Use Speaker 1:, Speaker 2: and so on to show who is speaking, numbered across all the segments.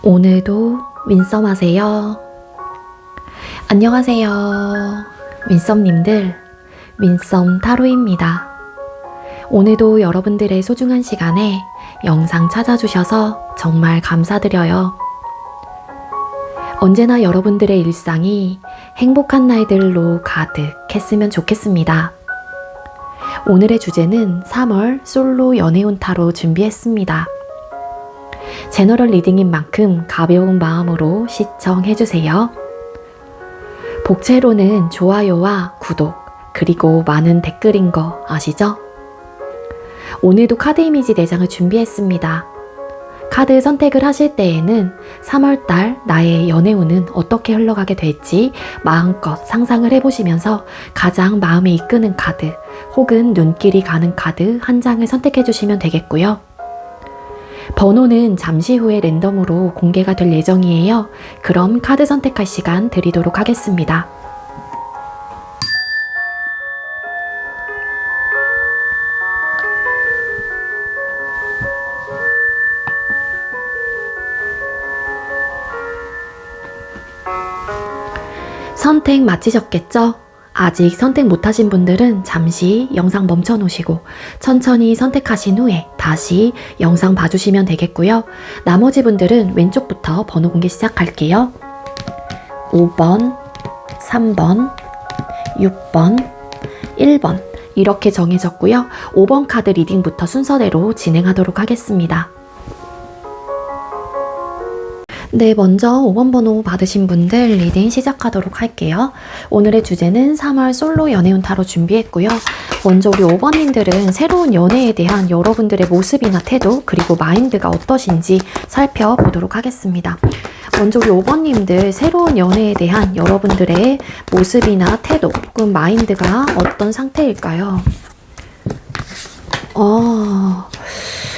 Speaker 1: 오늘도 윈썸 하세요. 안녕하세요. 윈썸님들, 윈썸 타로입니다. 오늘도 여러분들의 소중한 시간에 영상 찾아주셔서 정말 감사드려요. 언제나 여러분들의 일상이 행복한 날들로 가득했으면 좋겠습니다. 오늘의 주제는 3월 솔로 연애운 타로 준비했습니다. 제너럴 리딩인 만큼 가벼운 마음으로 시청해주세요. 복채로는 좋아요와 구독, 그리고 많은 댓글인 거 아시죠? 오늘도 카드 이미지 4장을 준비했습니다. 카드 선택을 하실 때에는 3월달 나의 연애운은 어떻게 흘러가게 될지 마음껏 상상을 해보시면서 가장 마음에 이끄는 카드 혹은 눈길이 가는 카드 한 장을 선택해 주시면 되겠고요. 번호는 잠시 후에 랜덤으로 공개가 될 예정이에요. 그럼 카드 선택할 시간 드리도록 하겠습니다. 선택 마치셨겠죠? 아직 선택 못하신 분들은 잠시 영상 멈춰 놓으시고 천천히 선택하신 후에 다시 영상 봐주시면 되겠고요. 나머지 분들은 왼쪽부터 번호 공개 시작할게요. 5번, 3번, 6번, 1번 이렇게 정해졌고요. 5번 카드 리딩부터 순서대로 진행하도록 하겠습니다. 네, 먼저 5번 번호 받으신 분들 리딩 시작하도록 할게요. 오늘의 주제는 3월 솔로 연애운 타로 준비했고요. 먼저 우리 5번님들은 새로운 연애에 대한 여러분들의 모습이나 태도 그리고 마인드가 어떠신지 살펴보도록 하겠습니다. 먼저 우리 5번님들 새로운 연애에 대한 여러분들의 모습이나 태도 혹은 마인드가 어떤 상태일까요?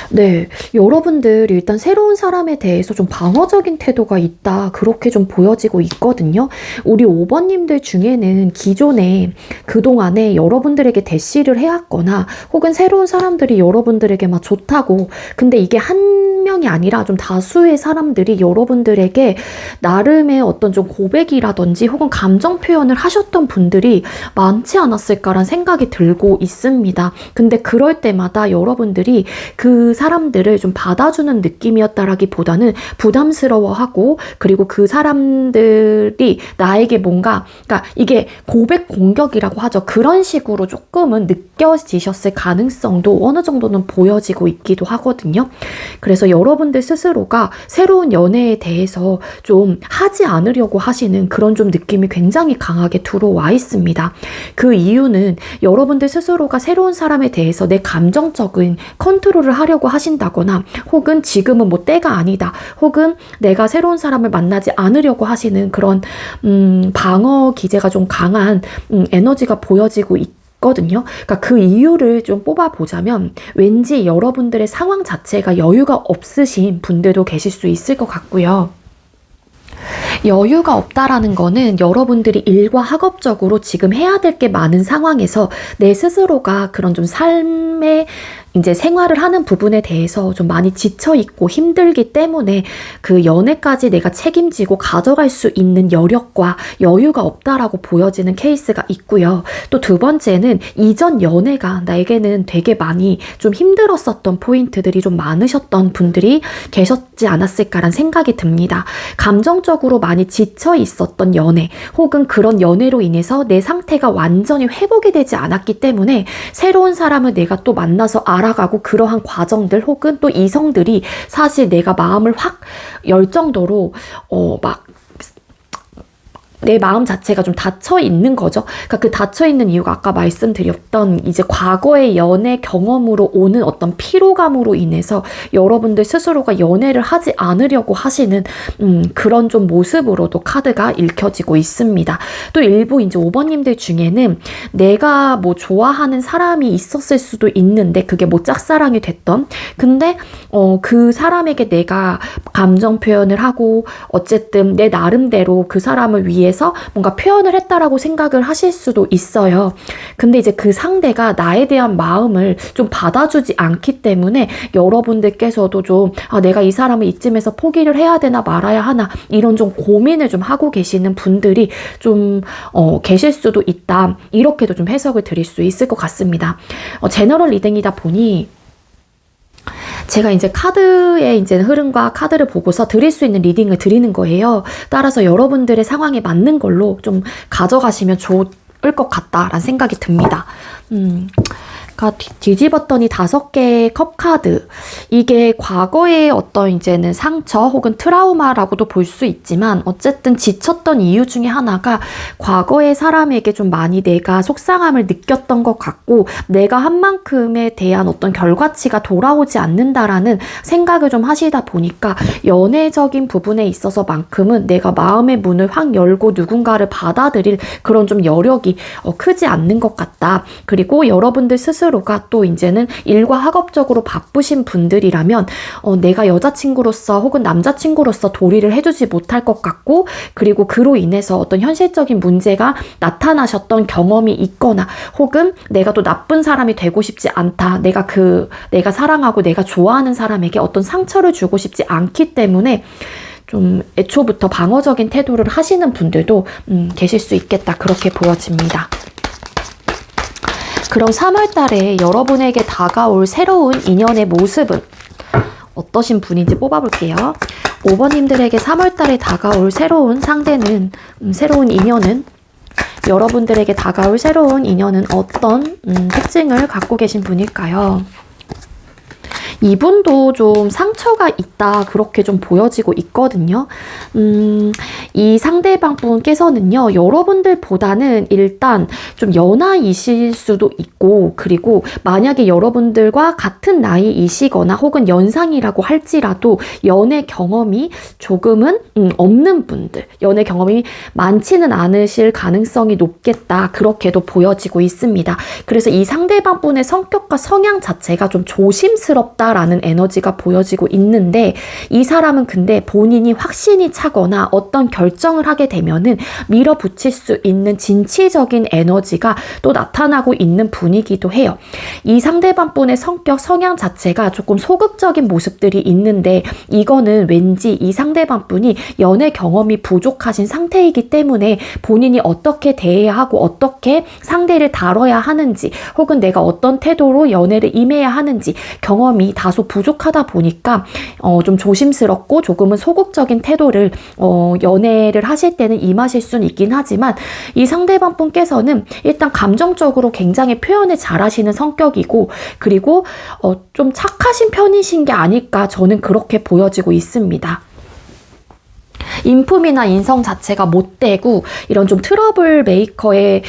Speaker 1: 네, 여러분들 일단 새로운 사람에 대해서 좀 방어적인 태도가 있다 그렇게 좀 보여지고 있거든요. 우리 5번님들 중에는 기존에 그동안에 여러분들에게 대시를 해왔거나 혹은 새로운 사람들이 여러분들에게 막 좋다고 근데 이게 한 명이 아니라 좀 다수의 사람들이 여러분들에게 나름의 어떤 좀 고백이라든지 혹은 감정 표현을 하셨던 분들이 많지 않았을까라는 생각이 들고 있습니다. 근데 그럴 때마다 여러분들이 그 사람들을 좀 받아주는 느낌이었다라기보다는 부담스러워하고 그리고 그 사람들이 나에게 뭔가 그러니까 이게 고백 공격이라고 하죠. 그런 식으로 조금은 느껴지셨을 가능성도 어느 정도는 보여지고 있기도 하거든요. 그래서 여러분들 스스로가 새로운 연애에 대해서 좀 하지 않으려고 하시는 그런 좀 느낌이 굉장히 강하게 들어와 있습니다. 그 이유는 여러분들 스스로가 새로운 사람에 대해서 내 감정적인 컨트롤을 하려고 하신다거나 혹은 지금은 뭐 때가 아니다 혹은 내가 새로운 사람을 만나지 않으려고 하시는 그런 방어 기제가 좀 강한 에너지가 보여지고 있거든요. 그러니까 그 이유를 좀 뽑아보자면 왠지 여러분들의 상황 자체가 여유가 없으신 분들도 계실 수 있을 것 같고요. 여유가 없다라는 거는 여러분들이 일과 학업적으로 지금 해야 될 게 많은 상황에서 내 스스로가 그런 좀 삶의 이제 생활을 하는 부분에 대해서 좀 많이 지쳐있고 힘들기 때문에 그 연애까지 내가 책임지고 가져갈 수 있는 여력과 여유가 없다라고 보여지는 케이스가 있고요. 또 두 번째는 이전 연애가 나에게는 되게 많이 좀 힘들었었던 포인트들이 좀 많으셨던 분들이 계셨지 않았을까라는 생각이 듭니다. 감정적으로 많이 지쳐 있었던 연애 혹은 그런 연애로 인해서 내 상태가 완전히 회복이 되지 않았기 때문에 새로운 사람을 내가 또 만나서 알아가고 그러한 과정들 혹은 또 이성들이 사실 내가 마음을 확 열 정도로 내 마음 자체가 좀 닫혀 있는 거죠. 그러니까 그 닫혀 있는 이유가 아까 말씀드렸던 이제 과거의 연애 경험으로 오는 어떤 피로감으로 인해서 여러분들 스스로가 연애를 하지 않으려고 하시는 그런 좀 모습으로도 카드가 읽혀지고 있습니다. 또 일부 이제 5번님들 중에는 내가 뭐 좋아하는 사람이 있었을 수도 있는데 그게 뭐 짝사랑이 됐던 근데 그 사람에게 내가 감정 표현을 하고 어쨌든 내 나름대로 그 사람을 위해 위해서 뭔가 표현을 했다라고 생각을 하실 수도 있어요. 근데 이제 그 상대가 나에 대한 마음을 좀 받아주지 않기 때문에 여러분들께서도 좀 내가 이 사람을 이쯤에서 포기를 해야 되나 말아야 하나 이런 좀 고민을 좀 하고 계시는 분들이 좀 계실 수도 있다. 이렇게도 좀 해석을 드릴 수 있을 것 같습니다. 제너럴 리딩이다 보니 제가 이제 카드의 이제 흐름과 카드를 보고서 드릴 수 있는 리딩을 드리는 거예요. 따라서 여러분들의 상황에 맞는 걸로 좀 가져가시면 좋을 것 같다라는 생각이 듭니다. 뒤집었더니 5개의 컵 카드. 이게 과거의 어떤 이제는 상처 혹은 트라우마라고도 볼 수 있지만 어쨌든 지쳤던 이유 중에 하나가 과거의 사람에게 좀 많이 내가 속상함을 느꼈던 것 같고 내가 한 만큼에 대한 어떤 결과치가 돌아오지 않는다라는 생각을 좀 하시다 보니까 연애적인 부분에 있어서만큼은 내가 마음의 문을 확 열고 누군가를 받아들일 그런 좀 여력이 크지 않는 것 같다. 그리고 여러분들 스스로가 또 이제는 일과 학업적으로 바쁘신 분들이라면 내가 여자친구로서 혹은 남자친구로서 도리를 해주지 못할 것 같고 그리고 그로 인해서 어떤 현실적인 문제가 나타나셨던 경험이 있거나 혹은 내가 또 나쁜 사람이 되고 싶지 않다. 내가 사랑하고 내가 좋아하는 사람에게 어떤 상처를 주고 싶지 않기 때문에 좀 애초부터 방어적인 태도를 하시는 분들도 계실 수 있겠다. 그렇게 보여집니다. 그럼 3월 달에 여러분에게 다가올 새로운 인연의 모습은 어떠신 분인지 뽑아볼게요. 5번님들에게 3월 달에 다가올 새로운 상대는, 새로운 인연은, 여러분들에게 다가올 새로운 인연은 어떤 특징을 갖고 계신 분일까요? 이분도 좀 상처가 있다 그렇게 좀 보여지고 있거든요. 이 상대방 분께서는요 여러분들보다는 일단 좀 연하이실 수도 있고 그리고 만약에 여러분들과 같은 나이이시거나 혹은 연상이라고 할지라도 연애 경험이 조금은 없는 분들, 연애 경험이 많지는 않으실 가능성이 높겠다 그렇게도 보여지고 있습니다. 그래서 이 상대방 분의 성격과 성향 자체가 좀 조심스럽다 라는 에너지가 보여지고 있는데 이 사람은 근데 본인이 확신이 차거나 어떤 결정을 하게 되면은 밀어붙일 수 있는 진취적인 에너지가 또 나타나고 있는 분이기도 해요. 이 상대방 분의 성격, 성향 자체가 조금 소극적인 모습들이 있는데 이거는 왠지 이 상대방 분이 연애 경험이 부족하신 상태이기 때문에 본인이 어떻게 대해야 하고 어떻게 상대를 다뤄야 하는지 혹은 내가 어떤 태도로 연애를 임해야 하는지 경험이 다소 부족하다 보니까 좀 조심스럽고 조금은 소극적인 태도를 연애를 하실 때는 임하실 수는 있긴 하지만 이 상대방 분께서는 일단 감정적으로 굉장히 표현을 잘 하시는 성격이고 그리고 좀 착하신 편이신 게 아닐까 저는 그렇게 보여지고 있습니다. 인품이나 인성 자체가 못되고 이런 좀 트러블 메이커의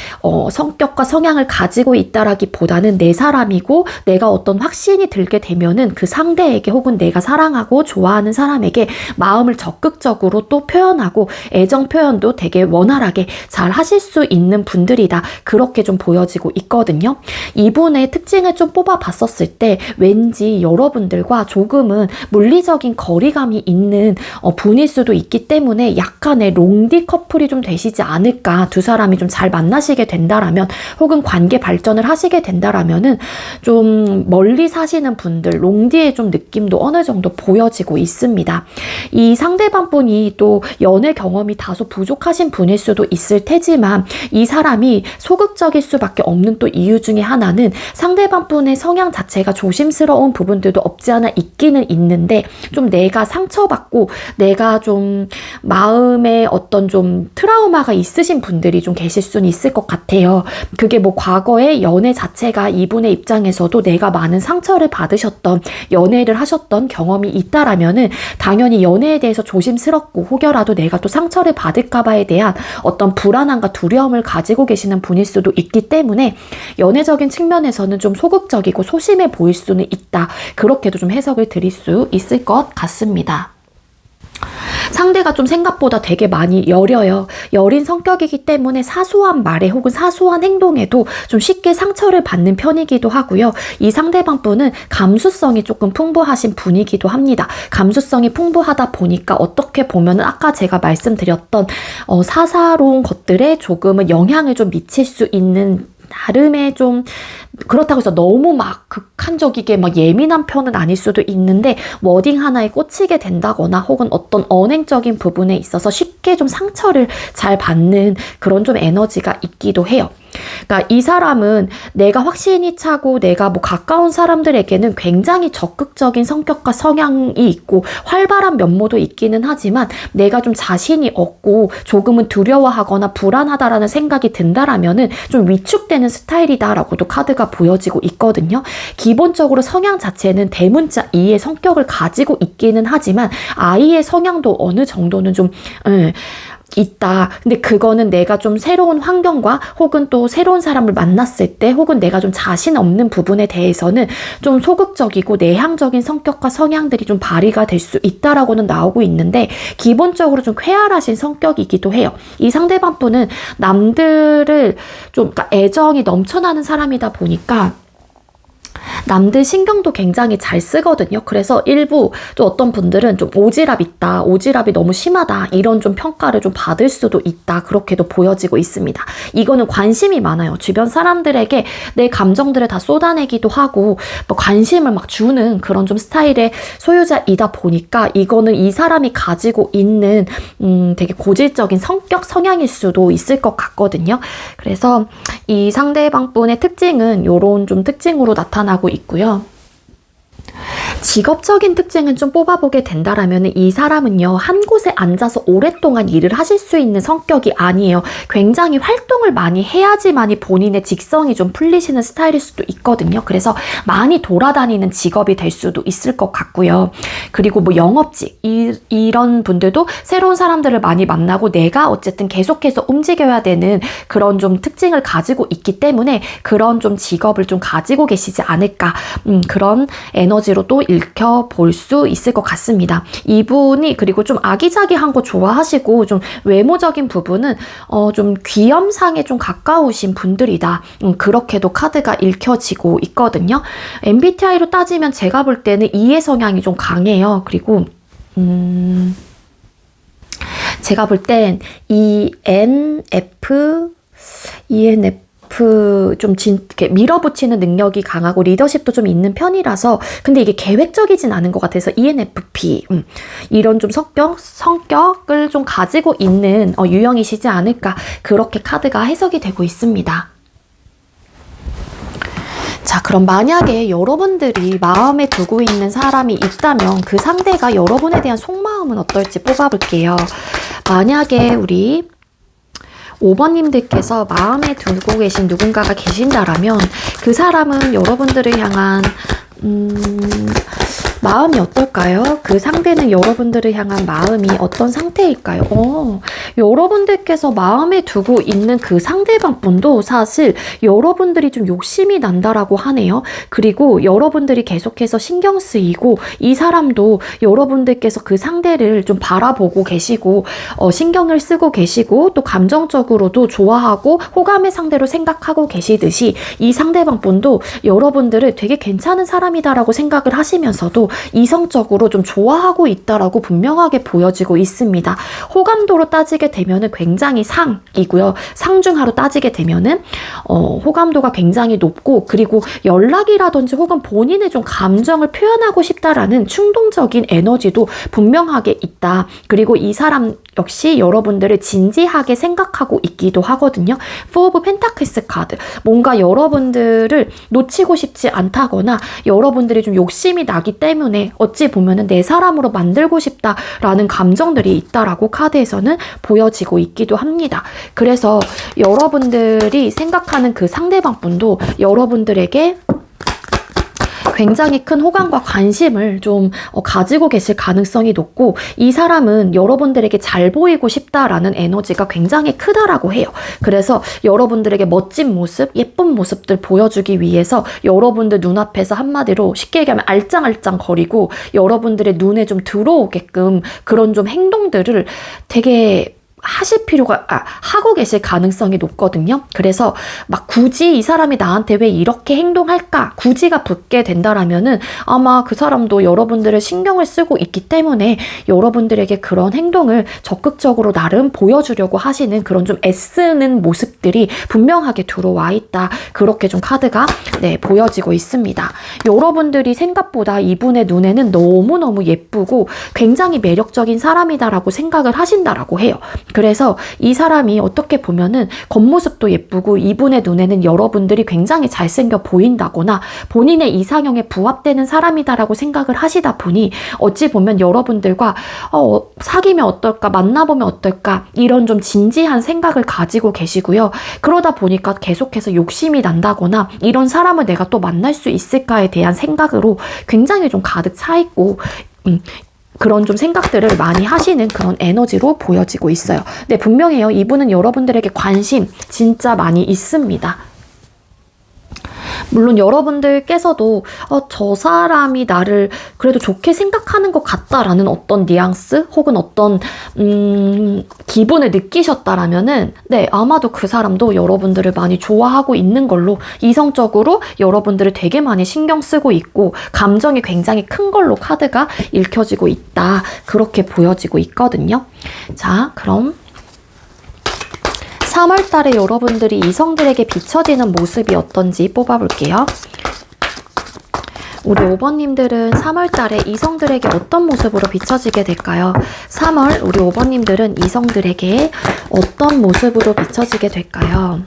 Speaker 1: 성격과 성향을 가지고 있다라기보다는 내 사람이고 내가 어떤 확신이 들게 되면은 그 상대에게 혹은 내가 사랑하고 좋아하는 사람에게 마음을 적극적으로 또 표현하고 애정 표현도 되게 원활하게 잘 하실 수 있는 분들이다. 그렇게 좀 보여지고 있거든요. 이분의 특징을 좀 뽑아봤었을 때 왠지 여러분들과 조금은 물리적인 거리감이 있는 분일 수도 있기 때문에 약간의 롱디 커플이 좀 되시지 않을까. 두 사람이 좀 잘 만나시게 된다라면 혹은 관계 발전을 하시게 된다라면은 좀 멀리 사시는 분들 롱디의 좀 느낌도 어느 정도 보여지고 있습니다. 이 상대방 분이 또 연애 경험이 다소 부족하신 분일 수도 있을 테지만 이 사람이 소극적일 수밖에 없는 또 이유 중에 하나는 상대방 분의 성향 자체가 조심스러운 부분들도 없지 않아 있기는 있는데 좀 내가 상처받고 내가 좀 마음에 어떤 좀 트라우마가 있으신 분들이 좀 계실 수는 있을 것 같아요. 그게 뭐 과거의 연애 자체가 이분의 입장에서도 내가 많은 상처를 받으셨던 연애를 하셨던 경험이 있다라면은 당연히 연애에 대해서 조심스럽고 혹여라도 내가 또 상처를 받을까봐에 대한 어떤 불안함과 두려움을 가지고 계시는 분일 수도 있기 때문에 연애적인 측면에서는 좀 소극적이고 소심해 보일 수는 있다. 그렇게도 좀 해석을 드릴 수 있을 것 같습니다. 상대가 좀 생각보다 되게 많이 여려요. 여린 성격이기 때문에 사소한 말에 혹은 사소한 행동에도 좀 쉽게 상처를 받는 편이기도 하고요. 이 상대방 분은 감수성이 조금 풍부하신 분이기도 합니다. 감수성이 풍부하다 보니까 어떻게 보면 아까 제가 말씀드렸던 사사로운 것들에 조금은 영향을 좀 미칠 수 있는 나름의 좀 그렇다고 해서 너무 막 극한적이게 막 예민한 편은 아닐 수도 있는데 워딩 하나에 꽂히게 된다거나 혹은 어떤 언행적인 부분에 있어서 쉽게 좀 상처를 잘 받는 그런 좀 에너지가 있기도 해요. 그러니까 이 사람은 내가 확신이 차고 내가 뭐 가까운 사람들에게는 굉장히 적극적인 성격과 성향이 있고 활발한 면모도 있기는 하지만 내가 좀 자신이 없고 조금은 두려워하거나 불안하다라는 생각이 든다라면은 좀 위축되는 스타일이다라고도 카드가 보여지고 있거든요. 기본적으로 성향 자체는 대문자 2의 성격을 가지고 있기는 하지만 아이의 성향도 어느 정도는 좀 있다. 근데 그거는 내가 좀 새로운 환경과 혹은 또 새로운 사람을 만났을 때 혹은 내가 좀 자신 없는 부분에 대해서는 좀 소극적이고 내향적인 성격과 성향들이 좀 발휘가 될 수 있다라고는 나오고 있는데 기본적으로 좀 쾌활하신 성격이기도 해요. 이 상대방 분은 남들을 좀 그러니까 애정이 넘쳐나는 사람이다 보니까 남들 신경도 굉장히 잘 쓰거든요. 그래서 일부 또 어떤 분들은 좀 오지랖 있다, 오지랖이 너무 심하다 이런 좀 평가를 좀 받을 수도 있다 그렇게도 보여지고 있습니다. 이거는 관심이 많아요. 주변 사람들에게 내 감정들을 다 쏟아내기도 하고 뭐 관심을 막 주는 그런 좀 스타일의 소유자이다 보니까 이거는 이 사람이 가지고 있는 되게 고질적인 성격 성향일 수도 있을 것 같거든요. 그래서 이 상대방 분의 특징은 이런 좀 특징으로 나타나고 있고요. 직업적인 특징은 좀 뽑아보게 된다라면 이 사람은요 한 곳에 앉아서 오랫동안 일을 하실 수 있는 성격이 아니에요. 굉장히 활동을 많이 해야지만이 본인의 직성이 좀 풀리시는 스타일일 수도 있거든요. 그래서 많이 돌아다니는 직업이 될 수도 있을 것 같고요. 그리고 뭐 영업직 이런 분들도 새로운 사람들을 많이 만나고 내가 어쨌든 계속해서 움직여야 되는 그런 좀 특징을 가지고 있기 때문에 그런 좀 직업을 좀 가지고 계시지 않을까 그런 에너지로 또 읽혀볼 수 있을 것 같습니다. 이분이 그리고 좀 아기자기한 거 좋아하시고 좀 외모적인 부분은 좀 귀염상에 좀 가까우신 분들이다. 그렇게도 카드가 읽혀지고 있거든요. MBTI로 따지면 제가 볼 때는 E의 성향이 좀 강해요. 그리고 제가 볼 땐 ENF 좀 이렇게 밀어붙이는 능력이 강하고 리더십도 좀 있는 편이라서 근데 이게 계획적이진 않은 것 같아서 ENFP 이런 좀 성격을 좀 가지고 있는 유형이시지 않을까 그렇게 카드가 해석이 되고 있습니다. 자, 그럼 만약에 여러분들이 마음에 두고 있는 사람이 있다면 그 상대가 여러분에 대한 속마음은 어떨지 뽑아볼게요. 만약에 우리 5번님들께서 마음에 두고 계신 누군가가 계신다라면 그 사람은 여러분들을 향한 마음이 어떨까요? 그 상대는 여러분들을 향한 마음이 어떤 상태일까요? 여러분들께서 마음에 두고 있는 그 상대방 분도 사실 여러분들이 좀 욕심이 난다라고 하네요. 그리고 여러분들이 계속해서 신경 쓰이고 이 사람도 여러분들께서 그 상대를 좀 바라보고 계시고 신경을 쓰고 계시고 또 감정적으로도 좋아하고 호감의 상대로 생각하고 계시듯이 이 상대방 분도 여러분들을 되게 괜찮은 사람이다라고 생각을 하시면서도 이성적으로 좀 좋아하고 있다라고 분명하게 보여지고 있습니다. 호감도로 따지게 되면은 굉장히 상이고요. 상중하로 따지게 되면은 호감도가 굉장히 높고 그리고 연락이라든지 혹은 본인의 좀 감정을 표현하고 싶다라는 충동적인 에너지도 분명하게 있다. 그리고 이 사람 역시 여러분들을 진지하게 생각하고 있기도 하거든요. Four of Pentacles 카드. 뭔가 여러분들을 놓치고 싶지 않다거나 여러분들이 좀 욕심이 나기 때문에 어찌 보면은 내 사람으로 만들고 싶다라는 감정들이 있다라고 카드에서는 보여지고 있기도 합니다. 그래서 여러분들이 생각하는 그 상대방 분도 여러분들에게 굉장히 큰 호감과 관심을 좀 가지고 계실 가능성이 높고, 이 사람은 여러분들에게 잘 보이고 싶다라는 에너지가 굉장히 크다라고 해요. 그래서 여러분들에게 멋진 모습, 예쁜 모습들 보여주기 위해서 여러분들 눈앞에서 한마디로 쉽게 얘기하면 알짱알짱 거리고 여러분들의 눈에 좀 들어오게끔 그런 좀 행동들을 되게 하고 계실 가능성이 높거든요. 그래서 막 굳이 이 사람이 나한테 왜 이렇게 행동할까? 굳이가 붙게 된다라면은 아마 그 사람도 여러분들을 신경을 쓰고 있기 때문에 여러분들에게 그런 행동을 적극적으로 나름 보여주려고 하시는 그런 좀 애쓰는 모습들이 분명하게 들어와 있다. 그렇게 좀 카드가 보여지고 있습니다. 여러분들이 생각보다 이분의 눈에는 너무너무 예쁘고 굉장히 매력적인 사람이다라고 생각을 하신다라고 해요. 그래서 이 사람이 어떻게 보면은 겉모습도 예쁘고 이분의 눈에는 여러분들이 굉장히 잘생겨 보인다거나 본인의 이상형에 부합되는 사람이다라고 생각을 하시다 보니 어찌 보면 여러분들과 사귀면 어떨까, 만나보면 어떨까 이런 좀 진지한 생각을 가지고 계시고요. 그러다 보니까 계속해서 욕심이 난다거나 이런 사람을 내가 또 만날 수 있을까에 대한 생각으로 굉장히 좀 가득 차 있고 그런 좀 생각들을 많이 하시는 그런 에너지로 보여지고 있어요. 네, 분명해요. 이분은 여러분들에게 관심 진짜 많이 있습니다. 물론 여러분들께서도 저 사람이 나를 그래도 좋게 생각하는 것 같다라는 어떤 뉘앙스 혹은 어떤 기분을 느끼셨다라면은 아마도 그 사람도 여러분들을 많이 좋아하고 있는 걸로, 이성적으로 여러분들을 되게 많이 신경 쓰고 있고 감정이 굉장히 큰 걸로 카드가 읽혀지고 있다. 그렇게 보여지고 있거든요. 자, 그럼 3월 달에 여러분들이 이성들에게 비춰지는 모습이 어떤지 뽑아볼게요. 우리 5번님들은 3월 달에 이성들에게 어떤 모습으로 비춰지게 될까요? 3월 우리 5번님들은 이성들에게 어떤 모습으로 비춰지게 될까요?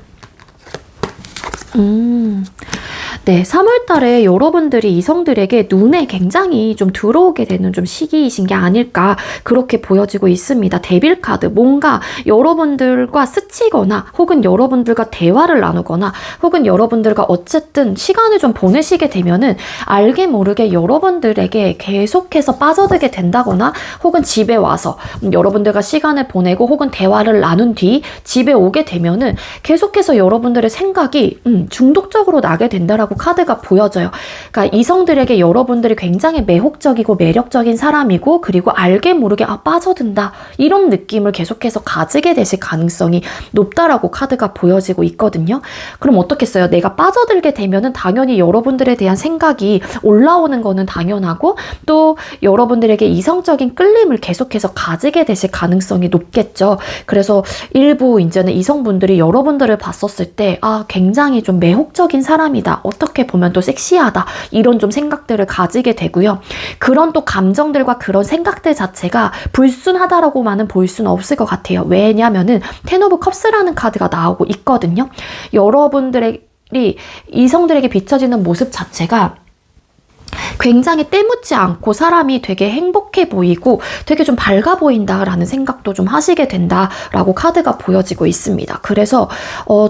Speaker 1: 네, 3월 달에 여러분들이 이성들에게 눈에 굉장히 좀 들어오게 되는 좀 시기이신 게 아닐까 그렇게 보여지고 있습니다. 데빌 카드, 뭔가 여러분들과 스치거나 혹은 여러분들과 대화를 나누거나 혹은 여러분들과 어쨌든 시간을 좀 보내시게 되면은 알게 모르게 여러분들에게 계속해서 빠져들게 된다거나 혹은 집에 와서 여러분들과 시간을 보내고 혹은 대화를 나눈 뒤 집에 오게 되면은 계속해서 여러분들의 생각이 중독적으로 나게 된다라고 카드가 보여져요. 그러니까 이성들에게 여러분들이 굉장히 매혹적이고 매력적인 사람이고 그리고 알게 모르게 빠져든다 이런 느낌을 계속해서 가지게 되실 가능성이 높다라고 카드가 보여지고 있거든요. 그럼 어떻겠어요? 내가 빠져들게 되면은 당연히 여러분들에 대한 생각이 올라오는 거는 당연하고 또 여러분들에게 이성적인 끌림을 계속해서 가지게 되실 가능성이 높겠죠. 그래서 일부 이제는 이성분들이 여러분들을 봤었을 때 굉장히 좀 매혹적인 사람이다. 어떻게 보면 또 섹시하다. 이런 좀 생각들을 가지게 되고요. 그런 또 감정들과 그런 생각들 자체가 불순하다라고만은 볼 수는 없을 것 같아요. 왜냐면은 텐 오브 컵스라는 카드가 나오고 있거든요. 여러분들이 이성들에게 비춰지는 모습 자체가 굉장히 때묻지 않고 사람이 되게 행복해 보이고 되게 좀 밝아 보인다라는 생각도 좀 하시게 된다라고 카드가 보여지고 있습니다. 그래서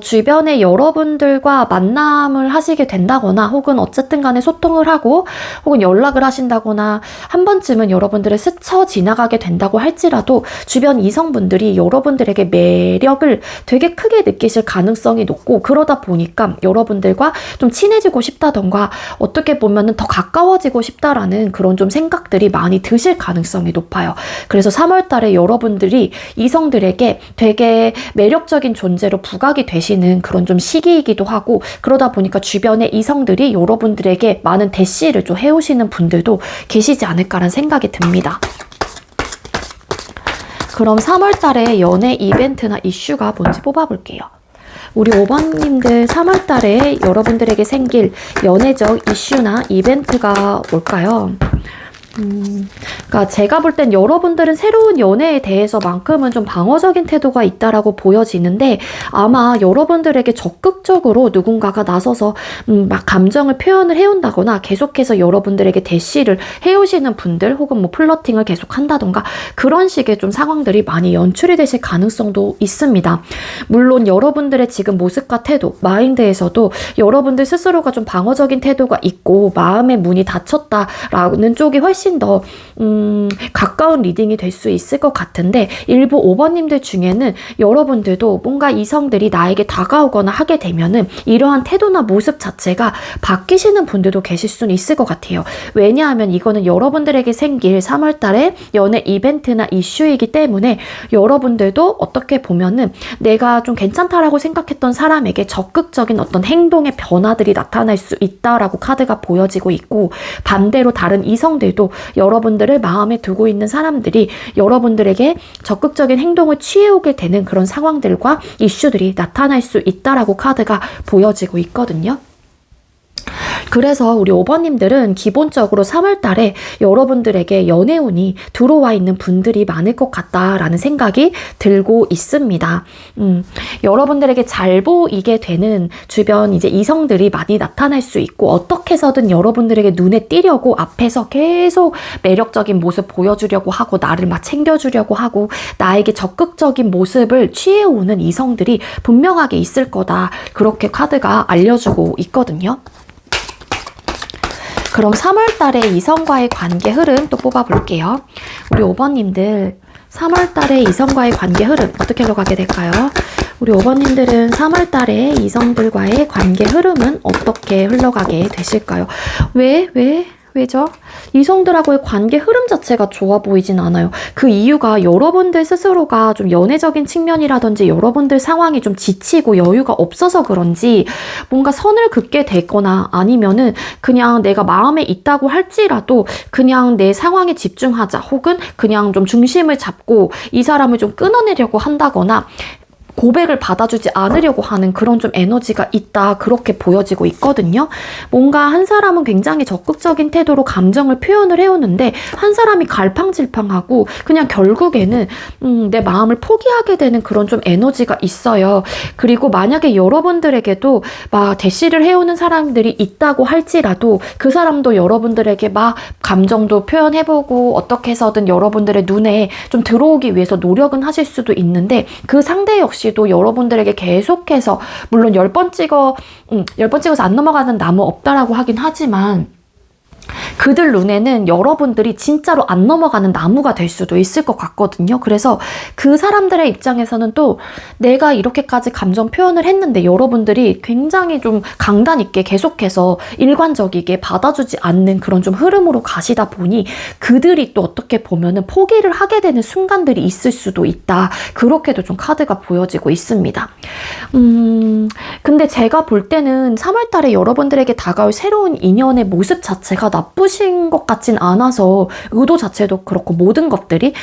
Speaker 1: 주변에 여러분들과 만남을 하시게 된다거나 혹은 어쨌든 간에 소통을 하고 혹은 연락을 하신다거나 한 번쯤은 여러분들을 스쳐 지나가게 된다고 할지라도 주변 이성분들이 여러분들에게 매력을 되게 크게 느끼실 가능성이 높고 그러다 보니까 여러분들과 좀 친해지고 싶다던가 어떻게 보면은 더 가까워지고 싶다라는 그런 좀 생각들이 많이 드실 가능성이 높아요. 그래서 3월 달에 여러분들이 이성들에게 되게 매력적인 존재로 부각이 되시는 그런 좀 시기이기도 하고 그러다 보니까 주변에 이성들이 여러분들에게 많은 대시를 좀 해오시는 분들도 계시지 않을까라는 생각이 듭니다. 그럼 3월 달에 연애 이벤트나 이슈가 뭔지 뽑아볼게요. 우리 5번님들 3월 달에 여러분들에게 생길 연애적 이슈나 이벤트가 뭘까요? 그러니까 제가 볼 땐 여러분들은 새로운 연애에 대해서만큼은 좀 방어적인 태도가 있다라고 보여지는데 아마 여러분들에게 적극적으로 누군가가 나서서 막 감정을 표현을 해온다거나 계속해서 여러분들에게 대시를 해오시는 분들 혹은 뭐 플러팅을 계속 한다던가 그런 식의 좀 상황들이 많이 연출이 되실 가능성도 있습니다. 물론 여러분들의 지금 모습과 태도, 마인드에서도 여러분들 스스로가 좀 방어적인 태도가 있고 마음의 문이 닫혔다라는 쪽이 훨씬 더 가까운 리딩이 될 수 있을 것 같은데 일부 5번님들 중에는 여러분들도 뭔가 이성들이 나에게 다가오거나 하게 되면은 이러한 태도나 모습 자체가 바뀌시는 분들도 계실 수는 있을 것 같아요. 왜냐하면 이거는 여러분들에게 생길 3월 달에 연애 이벤트나 이슈이기 때문에 여러분들도 어떻게 보면은 내가 좀 괜찮다라고 생각했던 사람에게 적극적인 어떤 행동의 변화들이 나타날 수 있다라고 카드가 보여지고 있고 반대로 다른 이성들도 여러분들을 마음에 두고 있는 사람들이 여러분들에게 적극적인 행동을 취해오게 되는 그런 상황들과 이슈들이 나타날 수 있다라고 카드가 보여지고 있거든요. 그래서 우리 5번님들은 기본적으로 3월 달에 여러분들에게 연애운이 들어와 있는 분들이 많을 것 같다라는 생각이 들고 있습니다. 여러분들에게 잘 보이게 되는 주변 이제 이성들이 많이 나타날 수 있고 어떻게 해서든 여러분들에게 눈에 띄려고 앞에서 계속 매력적인 모습 보여주려고 하고 나를 막 챙겨주려고 하고 나에게 적극적인 모습을 취해오는 이성들이 분명하게 있을 거다. 그렇게 카드가 알려주고 있거든요. 그럼 3월 달에 이성과의 관계 흐름 또 뽑아볼게요. 우리 5번님들 3월 달에 이성과의 관계 흐름 어떻게 흘러가게 될까요? 우리 5번님들은 3월 달에 이성들과의 관계 흐름은 어떻게 흘러가게 되실까요? 왜죠? 이성들하고의 관계 흐름 자체가 좋아 보이진 않아요. 그 이유가 여러분들 스스로가 좀 연애적인 측면이라든지 여러분들 상황이 좀 지치고 여유가 없어서 그런지 뭔가 선을 긋게 되거나 아니면은 그냥 내가 마음에 있다고 할지라도 그냥 내 상황에 집중하자 혹은 그냥 좀 중심을 잡고 이 사람을 좀 끊어내려고 한다거나 고백을 받아주지 않으려고 하는 그런 좀 에너지가 있다 그렇게 보여지고 있거든요. 뭔가 한 사람은 굉장히 적극적인 태도로 감정을 표현을 해오는데 한 사람이 갈팡질팡하고 그냥 결국에는 내 마음을 포기하게 되는 그런 좀 에너지가 있어요. 그리고 만약에 여러분들에게도 막 대시를 해오는 사람들이 있다고 할지라도 그 사람도 여러분들에게 막 감정도 표현해보고 어떻게 해서든 여러분들의 눈에 좀 들어오기 위해서 노력은 하실 수도 있는데 그 상대 역시도 여러분들에게 계속해서 물론 10번 찍어서 안 넘어가는 나무 없다라고 하긴 하지만 그들 눈에는 여러분들이 진짜로 안 넘어가는 나무가 될 수도 있을 것 같거든요. 그래서 그 사람들의 입장에서는 또 내가 이렇게까지 감정 표현을 했는데 여러분들이 굉장히 좀 강단 있게 계속해서 일관적이게 받아주지 않는 그런 좀 흐름으로 가시다 보니 그들이 또 어떻게 보면은 포기를 하게 되는 순간들이 있을 수도 있다. 그렇게도 좀 카드가 보여지고 있습니다. 근데 제가 볼 때는 3월 달에 여러분들에게 다가올 새로운 인연의 모습 자체가 나쁘신 것 같진 않아서 의도 자체도 그렇고 모든 것들이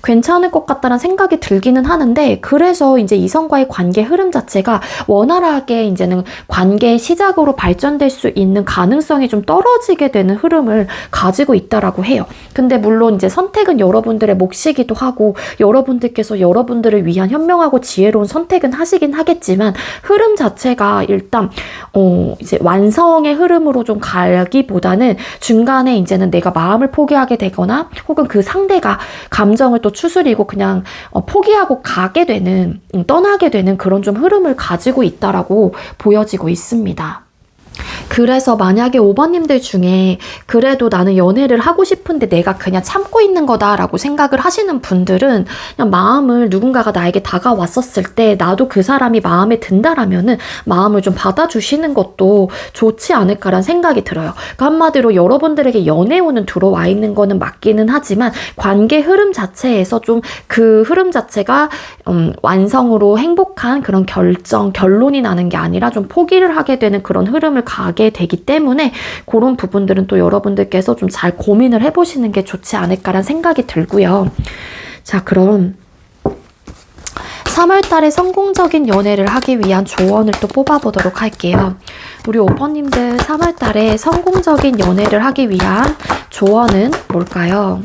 Speaker 1: 괜찮을 것 같다는 생각이 들기는 하는데 그래서 이제 이성과의 관계 흐름 자체가 원활하게 이제는 관계의 시작으로 발전될 수 있는 가능성이 좀 떨어지게 되는 흐름을 가지고 있다라고 해요. 근데 물론 이제 선택은 여러분들의 몫이기도 하고 여러분들께서 여러분들을 위한 현명하고 지혜로운 선택은 하시긴 하겠지만 흐름 자체가 일단 이제 완성의 흐름으로 좀 가기보다는 중간에 이제는 내가 마음을 포기하게 되거나 혹은 그 상대가 감정을 또 추스리고 그냥 포기하고 가게 되는 떠나게 되는 그런 좀 흐름을 가지고 있다라고 보여지고 있습니다. 그래서 만약에 5번님들 중에 그래도 나는 연애를 하고 싶은데 내가 그냥 참고 있는 거다라고 생각을 하시는 분들은 그냥 마음을 누군가가 나에게 다가왔었을 때 나도 그 사람이 마음에 든다라면은 마음을 좀 받아주시는 것도 좋지 않을까라는 생각이 들어요. 그러니까 한마디로 여러분들에게 연애운은 들어와 있는 거는 맞기는 하지만 관계 흐름 자체에서 좀 그 흐름 자체가 완성으로 행복한 그런 결론이 나는 게 아니라 좀 포기를 하게 되는 그런 흐름을 가게 되기 때문에 그런 부분들은 또 여러분들께서 좀 잘 고민을 해보시는 게 좋지 않을까라는 생각이 들고요. 자, 그럼 3월달에 성공적인 연애를 하기 위한 조언을 또 뽑아보도록 할게요. 우리 5번님들 3월달에 성공적인 연애를 하기 위한 조언은 뭘까요?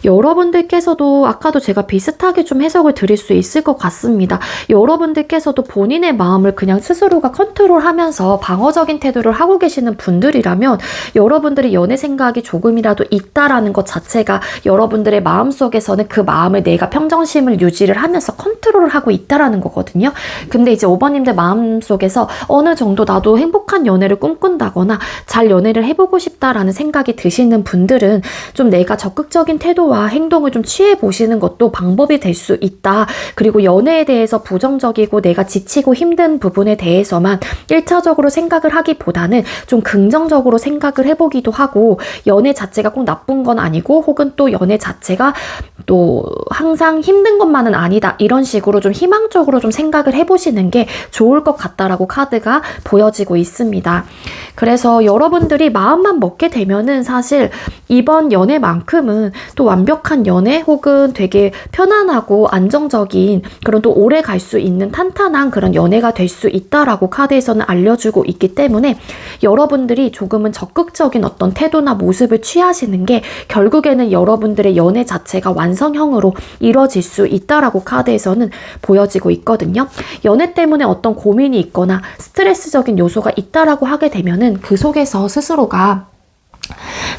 Speaker 1: 여러분들께서도 아까도 제가 비슷하게 좀 해석을 드릴 수 있을 것 같습니다. 여러분들께서도 본인의 마음을 그냥 스스로가 컨트롤하면서 방어적인 태도를 하고 계시는 분들이라면 여러분들의 연애 생각이 조금이라도 있다라는 것 자체가 여러분들의 마음속에서는 그 마음을 내가 평정심을 유지를 하면서 컨트롤을 하고 있다라는 거거든요. 근데 이제 5번님들 마음속에서 어느 정도 나도 행복한 연애를 꿈꾼다거나 잘 연애를 해보고 싶다라는 생각이 드시는 분들은 좀 내가 적극적인 태도와 행동을 좀 취해 보시는 것도 방법이 될 수 있다. 그리고 연애에 대해서 부정적이고 내가 지치고 힘든 부분에 대해서만 1차적으로 생각을 하기보다는 좀 긍정적으로 생각을 해보기도 하고, 연애 자체가 꼭 나쁜 건 아니고 혹은 또 연애 자체가 또 항상 힘든 것만은 아니다, 이런 식으로 좀 희망적으로 좀 생각을 해보시는 게 좋을 것 같다라고 카드가 보여지고 있습니다. 그래서 여러분들이 마음만 먹게 되면은 사실 이번 연애만큼은 또 완벽한 연애 혹은 되게 편안하고 안정적인 그런 또 오래 갈 수 있는 탄탄한 그런 연애가 될 수 있다라고 카드에서는 알려주고 있기 때문에 여러분들이 조금은 적극적인 어떤 태도나 모습을 취하시는 게 결국에는 여러분들의 연애 자체가 완성형으로 이루어질 수 있다라고 카드에서는 보여지고 있거든요. 연애 때문에 어떤 고민이 있거나 스트레스적인 요소가 있다라고 하게 되면은 그 속에서 스스로가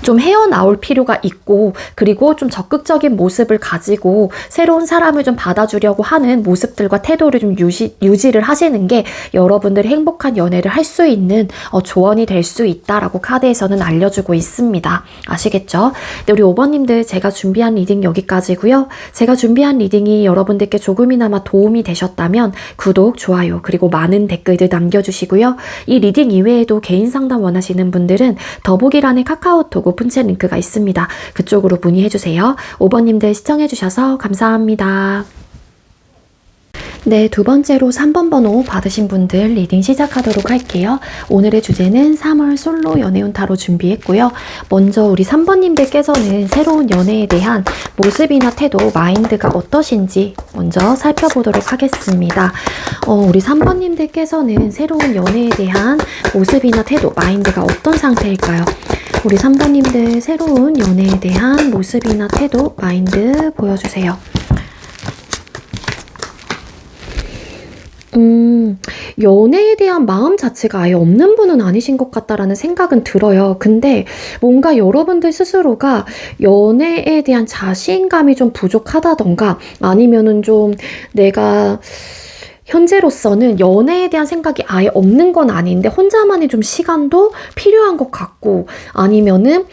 Speaker 1: 좀 헤어나올 필요가 있고, 그리고 좀 적극적인 모습을 가지고 새로운 사람을 좀 받아주려고 하는 모습들과 태도를 좀 유지를 하시는 게 여러분들이 행복한 연애를 할 수 있는 조언이 될 수 있다라고 카드에서는 알려주고 있습니다. 아시겠죠? 네, 우리 5번님들 제가 준비한 리딩 여기까지고요. 제가 준비한 리딩이 여러분들께 조금이나마 도움이 되셨다면 구독, 좋아요, 그리고 많은 댓글들 남겨주시고요. 이 리딩 이외에도 개인 상담 원하시는 분들은 더보기란에 카카오톡 오픈챗 링크가 있습니다. 그쪽으로 문의해주세요. 5번님들 시청해주셔서 감사합니다. 네, 두 번째로 3번 번호 받으신 분들 리딩 시작하도록 할게요. 오늘의 주제는 3월 솔로 연애운 타로 준비했고요. 먼저 우리 3번님들께서는 새로운 연애에 대한 모습이나 태도, 마인드가 어떠신지 먼저 살펴보도록 하겠습니다. 우리 3번님들께서는 새로운 연애에 대한 모습이나 태도, 마인드가 어떤 상태일까요? 우리 3번님들 새로운 연애에 대한 모습이나 태도, 마인드 보여주세요. 연애에 대한 마음 자체가 아예 없는 분은 아니신 것 같다라는 생각은 들어요. 근데 뭔가 여러분들 스스로가 연애에 대한 자신감이 좀 부족하다던가 아니면은 좀 내가 현재로서는 연애에 대한 생각이 아예 없는 건 아닌데 혼자만의 좀 시간도 필요한 것 같고, 아니면은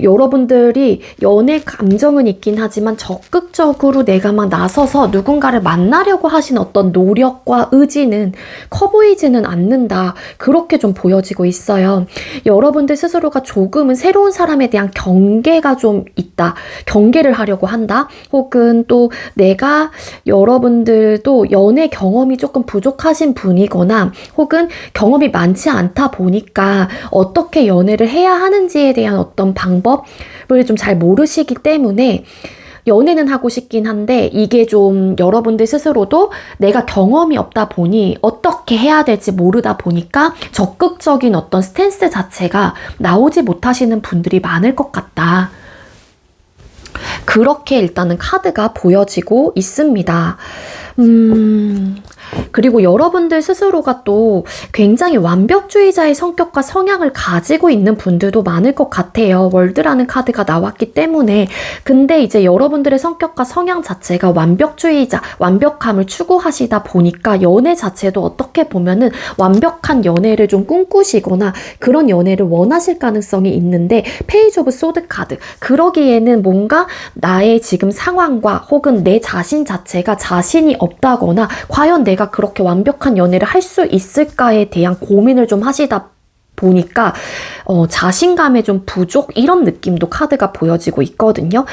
Speaker 1: 여러분들이 연애 감정은 있긴 하지만 적극적으로 내가 막 나서서 누군가를 만나려고 하신 어떤 노력과 의지는 커 보이지는 않는다, 그렇게 좀 보여지고 있어요. 여러분들 스스로가 조금은 새로운 사람에 대한 경계가 좀 있다, 경계를 하려고 한다, 혹은 또 내가 여러분들도 연애 경험이 조금 부족하신 분이거나 혹은 경험이 많지 않다 보니까 어떻게 연애를 해야 하는지에 대한 어떤 방법을 좀 잘 모르시기 때문에 연애는 하고 싶긴 한데 이게 좀 여러분들 스스로도 내가 경험이 없다 보니 어떻게 해야 될지 모르다 보니까 적극적인 어떤 스탠스 자체가 나오지 못하시는 분들이 많을 것 같다. 그렇게 일단은 카드가 보여지고 있습니다. 그리고 여러분들 스스로가 또 굉장히 완벽주의자의 성격과 성향을 가지고 있는 분들도 많을 것 같아요. 월드라는 카드가 나왔기 때문에. 근데 이제 여러분들의 성격과 성향 자체가 완벽주의자, 완벽함을 추구하시다 보니까 연애 자체도 어떻게 보면은 완벽한 연애를 좀 꿈꾸시거나 그런 연애를 원하실 가능성이 있는데, 페이지 오브 소드 카드, 그러기에는 뭔가 나의 지금 상황과 혹은 내 자신 자체가 자신이 없다거나 과연 내가 그렇게 완벽한 연애를 할 수 있을까에 대한 고민을 좀 하시다 보니까 자신감의 좀 부족, 이런 느낌도 카드가 보여지고 있거든요.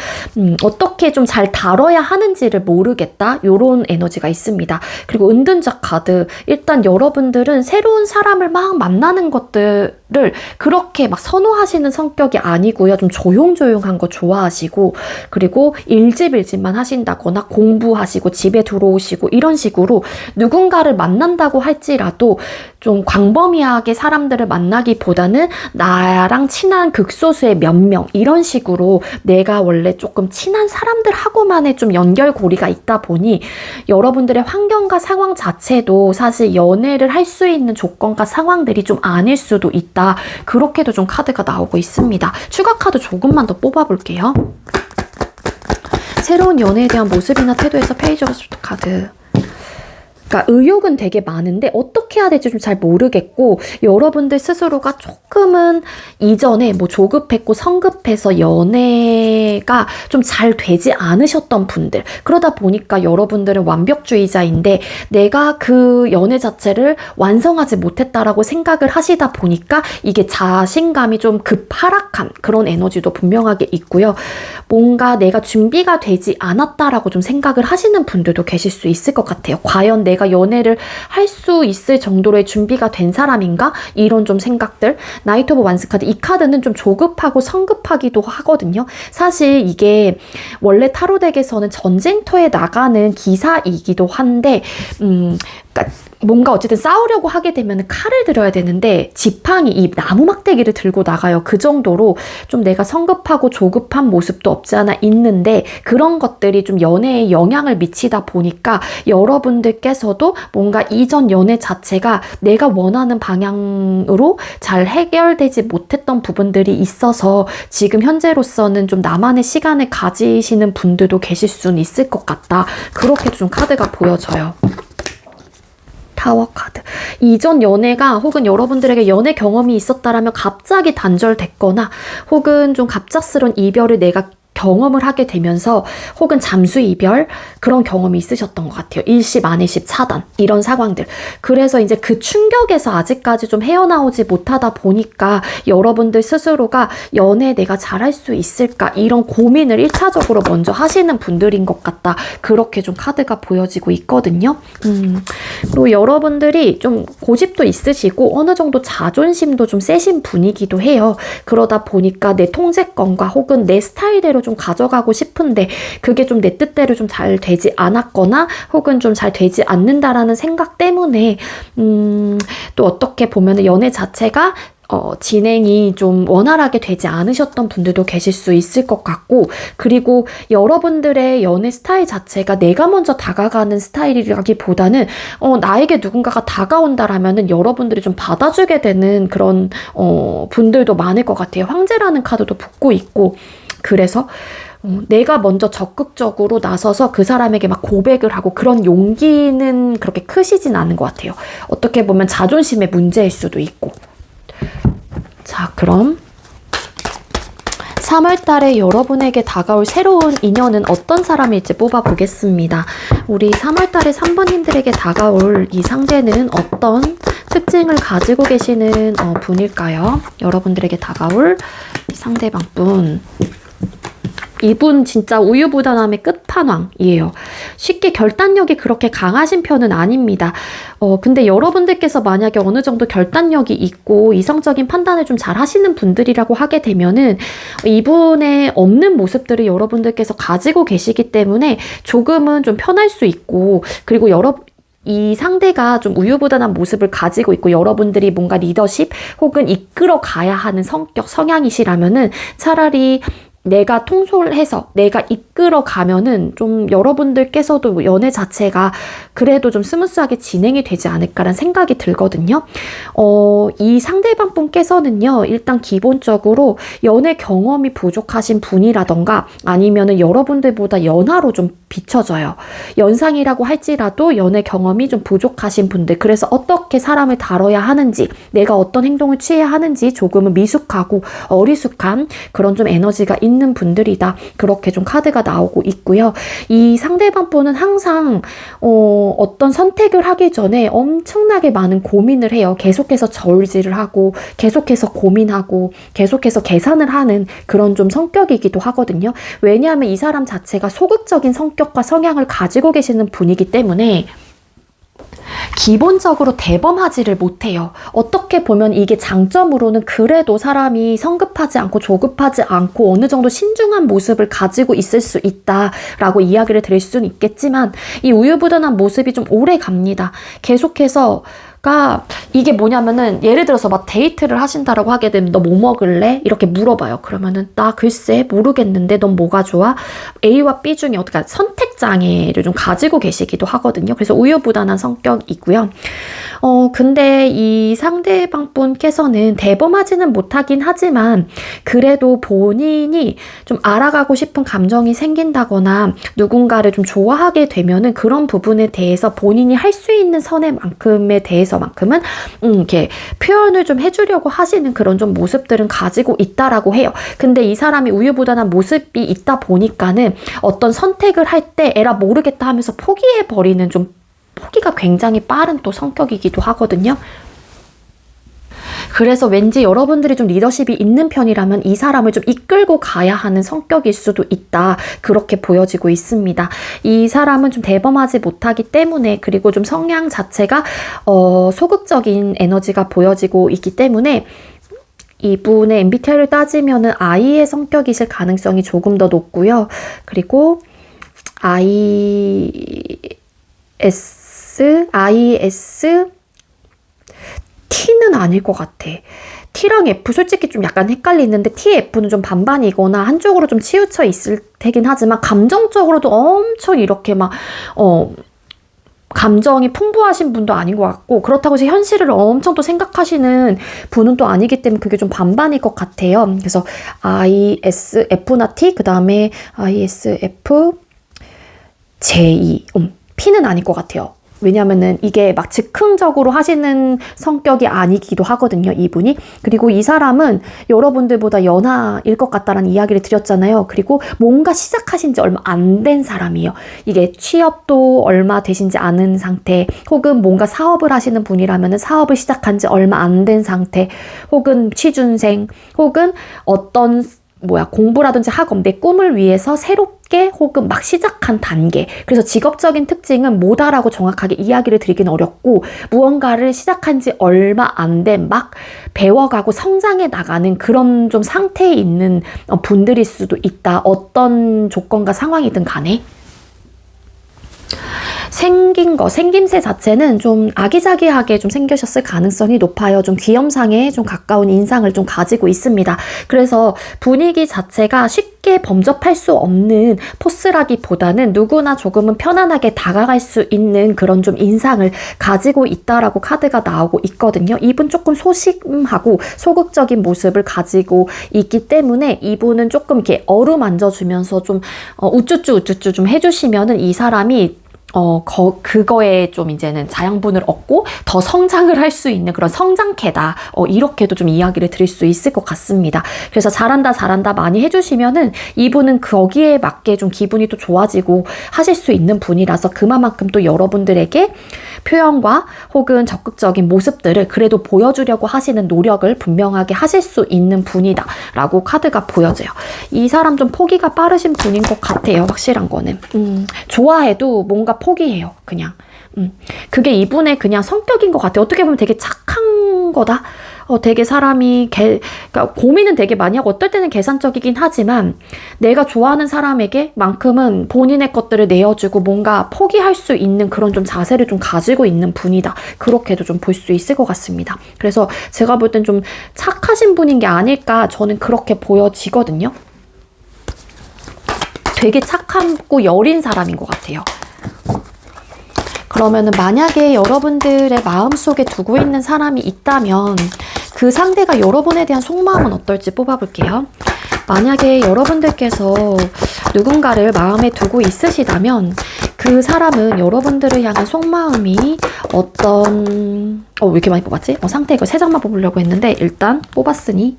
Speaker 1: 어떻게 좀 잘 다뤄야 하는지를 모르겠다, 요런 에너지가 있습니다. 그리고 은둔자 카드, 일단 여러분들은 새로운 사람을 막 만나는 것들을 를 그렇게 막 선호하시는 성격이 아니고요. 좀 조용조용한 거 좋아하시고, 그리고 일집만 하신다거나 공부하시고 집에 들어오시고 이런 식으로 누군가를 만난다고 할지라도 좀 광범위하게 사람들을 만나기보다는 나랑 친한 극소수의 몇 명 이런 식으로 내가 원래 조금 친한 사람들하고만의 좀 연결고리가 있다 보니 여러분들의 환경과 상황 자체도 사실 연애를 할 수 있는 조건과 상황들이 좀 아닐 수도 있다. 그렇게도 좀 카드가 나오고 있습니다. 추가 카드 조금만 더 뽑아볼게요. 새로운 연애에 대한 모습이나 태도에서 페이지 오브 스워드 카드. 그러니까 의욕은 되게 많은데 어떻게 해야 될지 좀 잘 모르겠고, 여러분들 스스로가 조금은 이전에 뭐 조급했고 성급해서 연애가 좀 잘 되지 않으셨던 분들, 그러다 보니까 여러분들은 완벽주의자인데 내가 그 연애 자체를 완성하지 못했다라고 생각을 하시다 보니까 이게 자신감이 좀 급하락한 그런 에너지도 분명하게 있고요. 뭔가 내가 준비가 되지 않았다라고 좀 생각을 하시는 분들도 계실 수 있을 것 같아요. 과연 내가 연애를 할 수 있을 정도로의 준비가 된 사람인가? 이런 좀 생각들. 나이트 오브 완스 카드, 이 카드는 좀 조급하고 성급하기도 하거든요. 사실 이게 원래 타로 덱에서는 전쟁터에 나가는 기사이기도 한데 그러니까 뭔가 어쨌든 싸우려고 하게 되면 칼을 들어야 되는데 지팡이, 이 나무 막대기를 들고 나가요. 그 정도로 좀 내가 성급하고 조급한 모습도 없지 않아 있는데, 그런 것들이 좀 연애에 영향을 미치다 보니까 여러분들께서도 뭔가 이전 연애 자체가 내가 원하는 방향으로 잘 해결되지 못했던 부분들이 있어서 지금 현재로서는 좀 나만의 시간을 가지시는 분들도 계실 수는 있을 것 같다. 그렇게도 좀 카드가 보여져요. 타워 카드. 이전 연애가 혹은 여러분들에게 연애 경험이 있었다라면 갑자기 단절됐거나 혹은 좀 갑작스러운 이별을 내가 경험을 하게 되면서 혹은 잠수 이별 그런 경험이 있으셨던 것 같아요. 일십, 안일십, 차단 이런 상황들. 그래서 이제 그 충격에서 아직까지 좀 헤어나오지 못하다 보니까 여러분들 스스로가 연애 내가 잘할 수 있을까 이런 고민을 1차적으로 먼저 하시는 분들인 것 같다. 그렇게 좀 카드가 보여지고 있거든요. 그리고 여러분들이 좀 고집도 있으시고 어느 정도 자존심도 좀 세신 분이기도 해요. 그러다 보니까 내 통제권과 혹은 내 스타일대로 좀 가져가고 싶은데 그게 좀 내 뜻대로 좀 잘 되지 않았거나 혹은 좀 잘 되지 않는다라는 생각 때문에 또 어떻게 보면 연애 자체가 진행이 좀 원활하게 되지 않으셨던 분들도 계실 수 있을 것 같고, 그리고 여러분들의 연애 스타일 자체가 내가 먼저 다가가는 스타일이라기보다는 나에게 누군가가 다가온다라면은 여러분들이 좀 받아주게 되는 그런 분들도 많을 것 같아요. 황제라는 카드도 붙고 있고, 그래서 내가 먼저 적극적으로 나서서 그 사람에게 막 고백을 하고 그런 용기는 그렇게 크시진 않은 것 같아요. 어떻게 보면 자존심의 문제일 수도 있고. 자, 그럼 3월달에 여러분에게 다가올 새로운 인연은 어떤 사람일지 뽑아보겠습니다. 우리 3월달에 3번님들에게 다가올 이 상대는 어떤 특징을 가지고 계시는 분일까요? 여러분들에게 다가올 이 상대방 분. 이분 진짜 우유부단함의 끝판왕이에요. 쉽게 결단력이 그렇게 강하신 편은 아닙니다. 근데 여러분들께서 만약에 어느 정도 결단력이 있고 이성적인 판단을 좀 잘 하시는 분들이라고 하게 되면은 이분의 없는 모습들을 여러분들께서 가지고 계시기 때문에 조금은 좀 편할 수 있고, 그리고 이 상대가 좀 우유부단한 모습을 가지고 있고 여러분들이 뭔가 리더십 혹은 이끌어 가야 하는 성격, 성향이시라면은 차라리 내가 통솔해서 내가 이끌어 가면은 좀 여러분들께서도 연애 자체가 그래도 좀 스무스하게 진행이 되지 않을까라는 생각이 들거든요. 이 상대방 분께서는요, 일단 기본적으로 연애 경험이 부족하신 분이라던가 아니면은 여러분들보다 연하로 좀 비춰져요. 연상이라고 할지라도 연애 경험이 좀 부족하신 분들, 그래서 어떻게 사람을 다뤄야 하는지, 내가 어떤 행동을 취해야 하는지 조금은 미숙하고 어리숙한 그런 좀 에너지가 있는 분들이다. 그렇게 좀 카드가 나오고 있고요. 이 상대방 분은 항상 어떤 선택을 하기 전에 엄청나게 많은 고민을 해요. 계속해서 저울질을 하고 계속해서 고민하고 계속해서 계산을 하는 그런 좀 성격이기도 하거든요. 왜냐하면 이 사람 자체가 소극적인 성격과 성향을 가지고 계시는 분이기 때문에 기본적으로 대범하지를 못해요. 어떻게 보면 이게 장점으로는 그래도 사람이 성급하지 않고 조급하지 않고 어느 정도 신중한 모습을 가지고 있을 수 있다라고 이야기를 드릴 수는 있겠지만 이 우유부단한 모습이 좀 오래 갑니다. 계속해서 이게 뭐냐면은 예를 들어서 막 데이트를 하신다라고 하게 되면 너 뭐 먹을래? 이렇게 물어봐요. 그러면은 나 글쎄 모르겠는데 넌 뭐가 좋아? A와 B 중에 어떻게 선택 장애를 좀 가지고 계시기도 하거든요. 그래서 우유부단한 성격이고요. 근데 이 상대방 분께서는 대범하지는 못하긴 하지만 그래도 본인이 좀 알아가고 싶은 감정이 생긴다거나 누군가를 좀 좋아하게 되면은 그런 부분에 대해서 본인이 할 수 있는 선에만큼에 대해서만큼은 이렇게 표현을 좀 해주려고 하시는 그런 좀 모습들은 가지고 있다라고 해요. 근데 이 사람이 우유부단한 모습이 있다 보니까는 어떤 선택을 할 때 에라 모르겠다 하면서 포기해버리는 좀 포기가 굉장히 빠른 또 성격이기도 하거든요. 그래서 왠지 여러분들이 좀 리더십이 있는 편이라면 이 사람을 좀 이끌고 가야 하는 성격일 수도 있다. 그렇게 보여지고 있습니다. 이 사람은 좀 대범하지 못하기 때문에 그리고 좀 성향 자체가 소극적인 에너지가 보여지고 있기 때문에 이분의 MBTI를 따지면은 I의 성격이실 가능성이 조금 더 높고요. 그리고 T는 아닐 것 같아. T랑 F 솔직히 좀 약간 헷갈리는데 T, F는 좀 반반이거나 한쪽으로 좀 치우쳐 있을 테긴 하지만 감정적으로도 엄청 이렇게 막 감정이 풍부하신 분도 아닌 것 같고 그렇다고 해서 현실을 엄청 또 생각하시는 분은 또 아니기 때문에 그게 좀 반반일 것 같아요. 그래서 ISF나 T, 그 다음에 ISF, J, P는 아닐 것 같아요. 왜냐면은 이게 막 즉흥적으로 하시는 성격이 아니기도 하거든요, 이분이. 그리고 이 사람은 여러분들보다 연하일 것 같다라는 이야기를 드렸잖아요. 그리고 뭔가 시작하신 지 얼마 안 된 사람이에요. 이게 취업도 얼마 되신지 않은 상태, 혹은 뭔가 사업을 하시는 분이라면은 사업을 시작한 지 얼마 안 된 상태, 혹은 취준생, 혹은 어떤 공부라든지 학업, 내 꿈을 위해서 새롭게 혹은 막 시작한 단계. 그래서 직업적인 특징은 뭐다라고 정확하게 이야기를 드리긴 어렵고 무언가를 시작한 지 얼마 안 된 막 배워가고 성장해 나가는 그런 좀 상태에 있는 분들일 수도 있다. 어떤 조건과 상황이든 간에. 생김새 자체는 좀 아기자기하게 좀 생기셨을 가능성이 높아요. 좀 귀염상에 좀 가까운 인상을 좀 가지고 있습니다. 그래서 분위기 자체가 쉽게 범접할 수 없는 포스라기보다는 누구나 조금은 편안하게 다가갈 수 있는 그런 좀 인상을 가지고 있다라고 카드가 나오고 있거든요. 이분 조금 소심하고 소극적인 모습을 가지고 있기 때문에 이분은 조금 이렇게 어루만져주면서 좀 우쭈쭈 좀 해주시면은 이 사람이 그거에 좀 이제는 자양분을 얻고 더 성장을 할 수 있는 그런 성장캐다. 이렇게도 좀 이야기를 드릴 수 있을 것 같습니다. 그래서 잘한다 많이 해주시면은 이분은 거기에 맞게 좀 기분이 또 좋아지고 하실 수 있는 분이라서 그만큼 또 여러분들에게 표현과 혹은 적극적인 모습들을 그래도 보여주려고 하시는 노력을 분명하게 하실 수 있는 분이다 라고 카드가 보여져요. 이 사람 좀 포기가 빠르신 분인 것 같아요. 확실한 거는. 좋아해도 뭔가 포기해요. 그냥. 그게 이분의 그냥 성격인 것 같아요. 어떻게 보면 되게 착한 거다. 되게 사람이 그러니까 고민은 되게 많이 하고 어떨 때는 계산적이긴 하지만 내가 좋아하는 사람에게 만큼은 본인의 것들을 내어주고 뭔가 포기할 수 있는 그런 좀 자세를 좀 가지고 있는 분이다. 그렇게도 좀 볼 수 있을 것 같습니다. 그래서 제가 볼 땐 좀 착하신 분인 게 아닐까 저는 그렇게 보여지거든요. 되게 착하고 여린 사람인 것 같아요. 그러면은 만약에 여러분들의 마음속에 두고 있는 사람이 있다면 그 상대가 여러분에 대한 속마음은 어떨지 뽑아볼게요. 만약에 여러분들께서 누군가를 마음에 두고 있으시다면 그 사람은 여러분들을 향한 속마음이 어떤 왜 이렇게 많이 뽑았지? 상태 이거 3장만 뽑으려고 했는데 일단 뽑았으니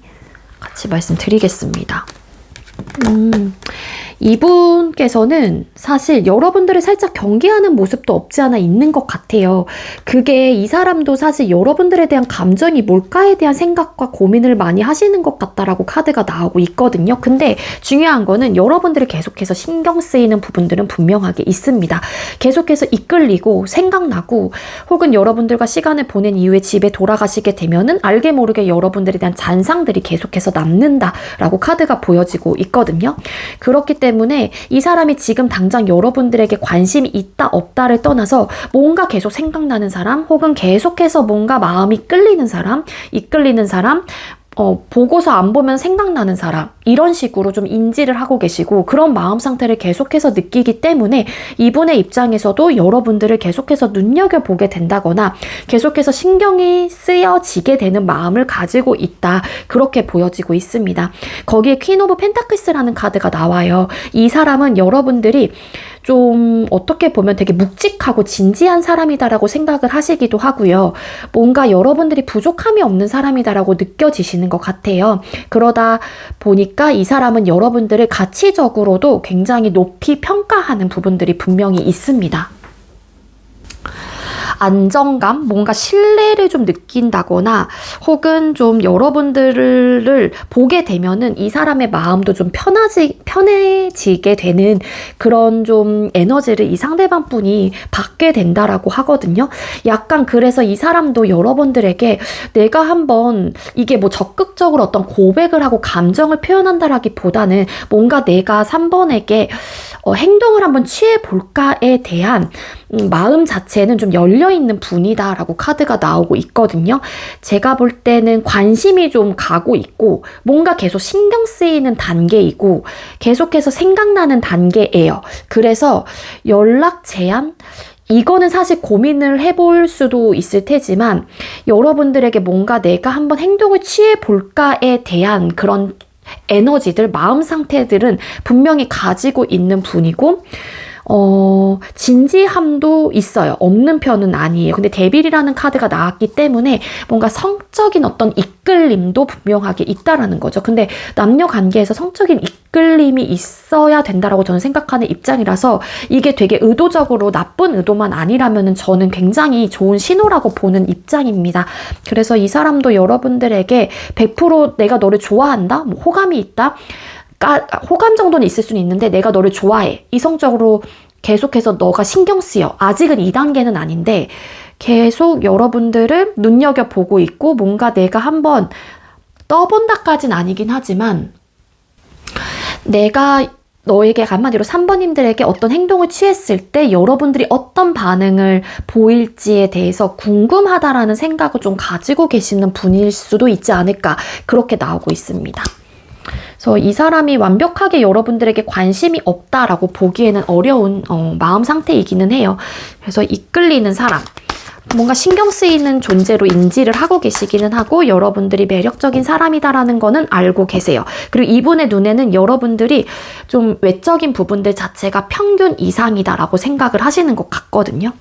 Speaker 1: 같이 말씀드리겠습니다. 이분께서는 사실 여러분들을 살짝 경계하는 모습도 없지 않아 있는 것 같아요. 그게 이 사람도 사실 여러분들에 대한 감정이 뭘까에 대한 생각과 고민을 많이 하시는 것 같다라고 카드가 나오고 있거든요. 근데 중요한 거는 여러분들이 계속해서 신경 쓰이는 부분들은 분명하게 있습니다. 계속해서 이끌리고 생각나고 혹은 여러분들과 시간을 보낸 이후에 집에 돌아가시게 되면은 알게 모르게 여러분들에 대한 잔상들이 계속해서 남는다라고 카드가 보여지고 있거든요. 그렇기 때문에 이 사람이 지금 당장 여러분들에게 관심이 있다 없다를 떠나서 뭔가 계속 생각나는 사람 혹은 계속해서 뭔가 마음이 끌리는 사람, 이끌리는 사람, 보고서 안 보면 생각나는 사람, 이런 식으로 좀 인지를 하고 계시고 그런 마음 상태를 계속해서 느끼기 때문에 이분의 입장에서도 여러분들을 계속해서 눈여겨보게 된다거나 계속해서 신경이 쓰여지게 되는 마음을 가지고 있다. 그렇게 보여지고 있습니다. 거기에 퀸 오브 펜타클스라는 카드가 나와요. 이 사람은 여러분들이 좀 어떻게 보면 되게 묵직하고 진지한 사람이다라고 생각을 하시기도 하고요. 뭔가 여러분들이 부족함이 없는 사람이다라고 느껴지시는 것 같아요. 그러다 보니까 이 사람은 여러분들을 가치적으로도 굉장히 높이 평가하는 부분들이 분명히 있습니다. 안정감, 뭔가 신뢰를 좀 느낀다거나 혹은 좀 여러분들을 보게 되면은 이 사람의 마음도 좀 편해지게 되는 그런 좀 에너지를 이 상대방 분이 받게 된다라고 하거든요. 약간 그래서 이 사람도 여러분들에게 내가 한번 이게 뭐 적극적으로 어떤 고백을 하고 감정을 표현한다라기보다는 뭔가 내가 3번에게 행동을 한번 취해볼까에 대한 마음 자체는 좀 열려있는 분이다라고 카드가 나오고 있거든요. 제가 볼 때는 관심이 좀 가고 있고 뭔가 계속 신경 쓰이는 단계이고 계속해서 생각나는 단계예요. 그래서 연락 제한? 이거는 사실 고민을 해볼 수도 있을 테지만 여러분들에게 뭔가 내가 한번 행동을 취해볼까에 대한 그런 에너지들, 마음 상태들은 분명히 가지고 있는 분이고 진지함도 있어요. 없는 편은 아니에요. 근데 데빌이라는 카드가 나왔기 때문에 뭔가 성적인 어떤 이끌림도 분명하게 있다라는 거죠. 근데 남녀 관계에서 성적인 이끌림이 있어야 된다라고 저는 생각하는 입장이라서 이게 되게 의도적으로 나쁜 의도만 아니라면은 저는 굉장히 좋은 신호라고 보는 입장입니다. 그래서 이 사람도 여러분들에게 100% 내가 너를 좋아한다? 뭐 호감이 있다? 호감 정도는 있을 수는 있는데 내가 너를 좋아해. 이성적으로 계속해서 너가 신경 쓰여. 아직은 2단계는 아닌데 계속 여러분들을 눈여겨보고 있고 뭔가 내가 한번 떠본다까지는 아니긴 하지만 내가 너에게 한마디로 3번님들에게 어떤 행동을 취했을 때 여러분들이 어떤 반응을 보일지에 대해서 궁금하다라는 생각을 좀 가지고 계시는 분일 수도 있지 않을까 그렇게 나오고 있습니다. 그래서 이 사람이 완벽하게 여러분들에게 관심이 없다라고 보기에는 어려운 마음 상태이기는 해요. 그래서 이끌리는 사람, 뭔가 신경 쓰이는 존재로 인지를 하고 계시기는 하고 여러분들이 매력적인 사람이다라는 거는 알고 계세요. 그리고 이분의 눈에는 여러분들이 좀 외적인 부분들 자체가 평균 이상이다라고 생각을 하시는 것 같거든요.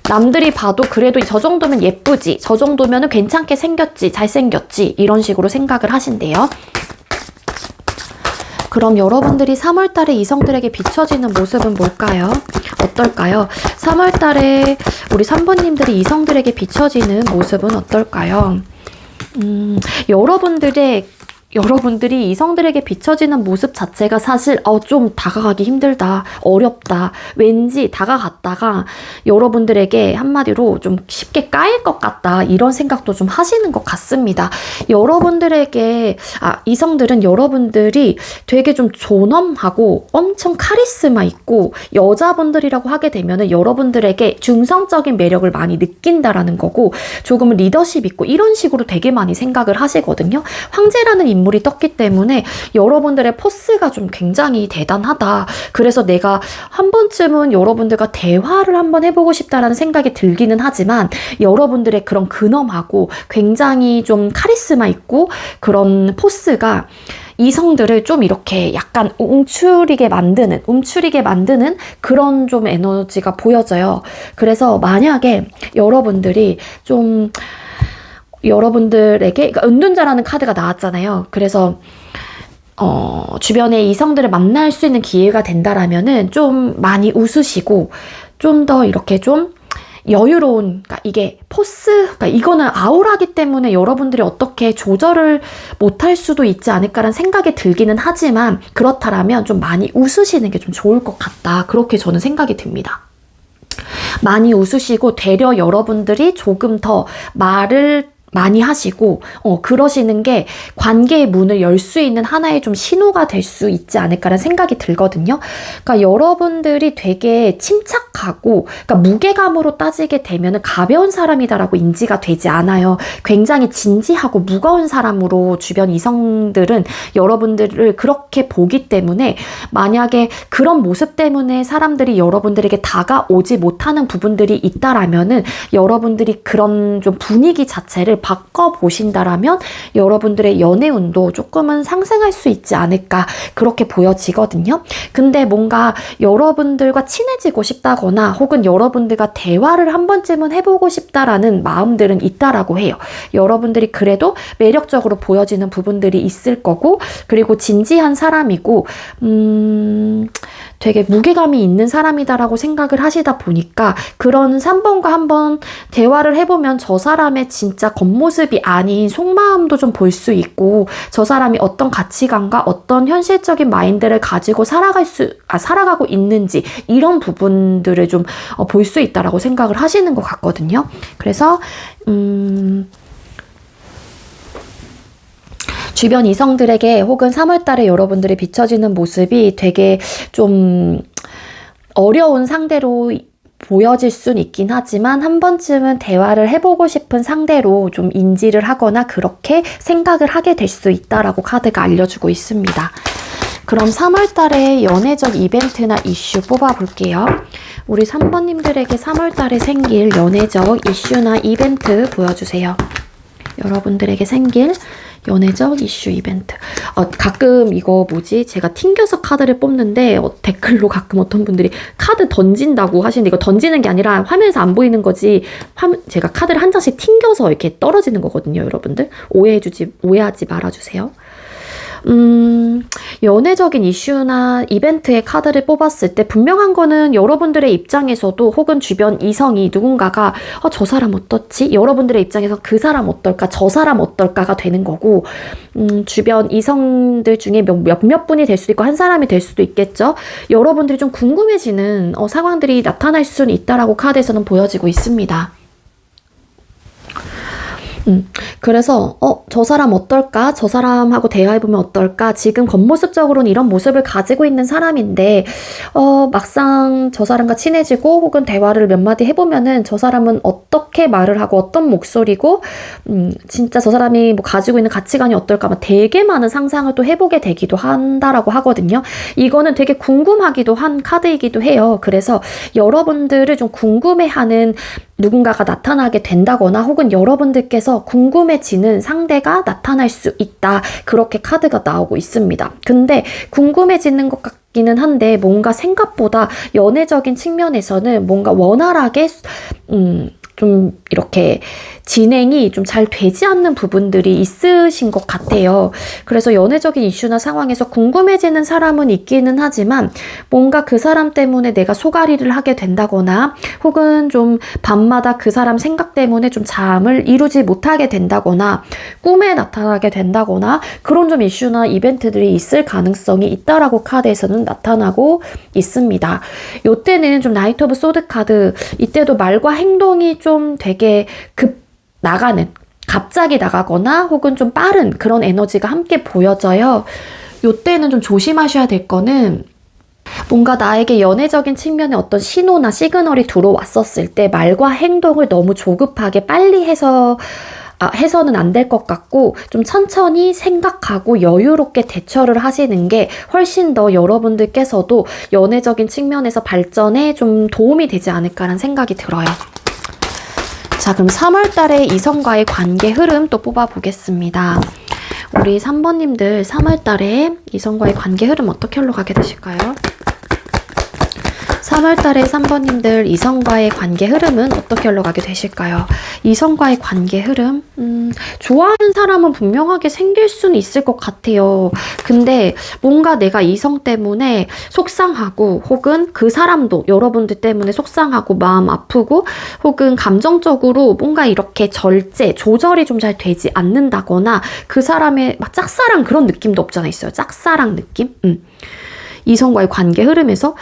Speaker 1: 남들이 봐도 그래도 저 정도면 예쁘지, 저 정도면 괜찮게 생겼지, 잘생겼지 이런 식으로 생각을 하신대요. 그럼 여러분들이 3월달에 이성들에게 비춰지는 모습은 뭘까요? 어떨까요? 3월달에 우리 3번님들이 이성들에게 비춰지는 모습은 어떨까요? 여러분들이 이성들에게 비춰지는 모습 자체가 사실 좀 다가가기 힘들다, 어렵다, 왠지 다가갔다가 여러분들에게 한마디로 좀 쉽게 까일 것 같다 이런 생각도 좀 하시는 것 같습니다. 여러분들에게 이성들은 여러분들이 되게 좀 존엄하고 엄청 카리스마 있고 여자분들이라고 하게 되면은 여러분들에게 중성적인 매력을 많이 느낀다라는 거고 조금은 리더십 있고 이런 식으로 되게 많이 생각을 하시거든요. 황제라는 인물이 떴기 때문에 여러분들의 포스가 좀 굉장히 대단하다. 그래서 내가 한 번쯤은 여러분들과 대화를 한번 해보고 싶다라는 생각이 들기는 하지만 여러분들의 그런 근엄하고 굉장히 좀 카리스마 있고 그런 포스가 이성들을 좀 이렇게 약간 움츠리게 만드는 그런 좀 에너지가 보여져요. 그래서 만약에 여러분들이 좀 여러분들에게 그러니까 은둔자라는 카드가 나왔잖아요. 그래서 주변에 이성들을 만날 수 있는 기회가 된다라면은 좀 많이 웃으시고 좀 더 이렇게 좀 여유로운, 그러니까 이게 그러니까 이거는 아우라기 때문에 여러분들이 어떻게 조절을 못할 수도 있지 않을까라는 생각이 들기는 하지만 그렇다라면 좀 많이 웃으시는 게 좀 좋을 것 같다. 그렇게 저는 생각이 듭니다. 많이 웃으시고 되려 여러분들이 조금 더 말을 많이 하시고 그러시는 게 관계의 문을 열 수 있는 하나의 좀 신호가 될 수 있지 않을까라는 생각이 들거든요. 그러니까 여러분들이 되게 침착하고, 그러니까 무게감으로 따지게 되면 가벼운 사람이다라고 인지가 되지 않아요. 굉장히 진지하고 무거운 사람으로 주변 이성들은 여러분들을 그렇게 보기 때문에 만약에 그런 모습 때문에 사람들이 여러분들에게 다가오지 못하는 부분들이 있다라면은 여러분들이 그런 좀 분위기 자체를 바꿔보신다라면 여러분들의 연애운도 조금은 상승할 수 있지 않을까 그렇게 보여지거든요. 근데 뭔가 여러분들과 친해지고 싶다거나 혹은 여러분들과 대화를 한 번쯤은 해보고 싶다라는 마음들은 있다라고 해요. 여러분들이 그래도 매력적으로 보여지는 부분들이 있을 거고, 그리고 진지한 사람이고 되게 무게감이 있는 사람이다라고 생각을 하시다 보니까 그런 3번과 한번 대화를 해보면 저 사람의 진짜 겉모습이 아닌 속마음도 좀 볼 수 있고, 저 사람이 어떤 가치관과 어떤 현실적인 마인드를 가지고 살아가고 있는지 이런 부분들을 좀 볼 수 있다라고 생각을 하시는 것 같거든요. 그래서 주변 이성들에게 혹은 3월달에 여러분들이 비춰지는 모습이 되게 좀 어려운 상대로 보여질 순 있긴 하지만 한 번쯤은 대화를 해보고 싶은 상대로 좀 인지를 하거나 그렇게 생각을 하게 될 수 있다라고 카드가 알려주고 있습니다. 그럼 3월달에 연애적 이벤트나 이슈 뽑아볼게요. 우리 3번님들에게 3월달에 생길 연애적 이슈나 이벤트 보여주세요. 여러분들에게 생길 연애적 이슈 이벤트. 가끔 이거 제가 튕겨서 카드를 뽑는데 댓글로 가끔 어떤 분들이 카드 던진다고 하시는데 이거 던지는 게 아니라 화면에서 안 보이는 거지, 제가 카드를 한 장씩 튕겨서 이렇게 떨어지는 거거든요. 여러분들 오해하지 말아주세요. 연애적인 이슈나 이벤트의 카드를 뽑았을 때 분명한 거는 여러분들의 입장에서도 혹은 주변 이성이 누군가가 저 사람 어떻지? 여러분들의 입장에서 그 사람 어떨까? 저 사람 어떨까가 되는 거고, 주변 이성들 중에 몇몇 분이 될 수도 있고 한 사람이 될 수도 있겠죠. 여러분들이 좀 궁금해지는 상황들이 나타날 수는 있다라고 카드에서는 보여지고 있습니다. 그래서 저 사람 어떨까? 저 사람하고 대화해보면 어떨까? 지금 겉모습적으로는 이런 모습을 가지고 있는 사람인데 막상 저 사람과 친해지고 혹은 대화를 몇 마디 해보면은 저 사람은 어떻게 말을 하고 어떤 목소리고 진짜 저 사람이 뭐 가지고 있는 가치관이 어떨까? 막 되게 많은 상상을 또 해보게 되기도 한다라고 하거든요. 이거는 되게 궁금하기도 한 카드이기도 해요. 그래서 여러분들을 좀 궁금해하는 누군가가 나타나게 된다거나 혹은 여러분들께서 궁금해지는 상대가 나타날 수 있다. 그렇게 카드가 나오고 있습니다. 근데 궁금해지는 것 같기는 한데 뭔가 생각보다 연애적인 측면에서는 뭔가 원활하게 좀 이렇게 진행이 좀 잘 되지 않는 부분들이 있으신 것 같아요. 그래서 연애적인 이슈나 상황에서 궁금해지는 사람은 있기는 하지만 뭔가 그 사람 때문에 내가 소가리를 하게 된다거나 혹은 좀 밤마다 그 사람 생각 때문에 좀 잠을 이루지 못하게 된다거나 꿈에 나타나게 된다거나 그런 좀 이슈나 이벤트들이 있을 가능성이 있다라고 카드에서는 나타나고 있습니다. 이때는 좀 나이트 오브 소드 카드, 이때도 말과 행동이 좀 되게 갑자기 나가거나 혹은 좀 빠른 그런 에너지가 함께 보여져요. 이때는 좀 조심하셔야 될 거는 뭔가 나에게 연애적인 측면에 어떤 신호나 시그널이 들어왔었을 때 말과 행동을 너무 조급하게 빨리 해서는 안 될 것 같고 좀 천천히 생각하고 여유롭게 대처를 하시는 게 훨씬 더 여러분들께서도 연애적인 측면에서 발전에 좀 도움이 되지 않을까라는 생각이 들어요. 자, 그럼 3월달에 이성과의 관계 흐름 또 뽑아보겠습니다. 우리 3번님들 3월달에 이성과의 관계 흐름 어떻게 흘러가게 되실까요? 3월달에 3번님들 이성과의 관계 흐름은 어떻게 흘러가게 되실까요? 이성과의 관계 흐름? 좋아하는 사람은 분명하게 생길 수는 있을 것 같아요. 근데 뭔가 내가 이성 때문에 속상하고 혹은 그 사람도 여러분들 때문에 속상하고 마음 아프고 혹은 감정적으로 뭔가 이렇게 조절이 좀 잘 되지 않는다거나 그 사람의 막 짝사랑 그런 느낌도 없잖아 있어요. 짝사랑 느낌? 이성과의 관계 흐름에서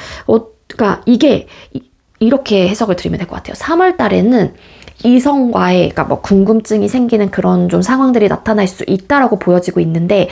Speaker 1: 그러니까 이게 이렇게 해석을 드리면 될 것 같아요. 3월 달에는 이성과의 그러니까 뭐 궁금증이 생기는 그런 좀 상황들이 나타날 수 있다라고 보여지고 있는데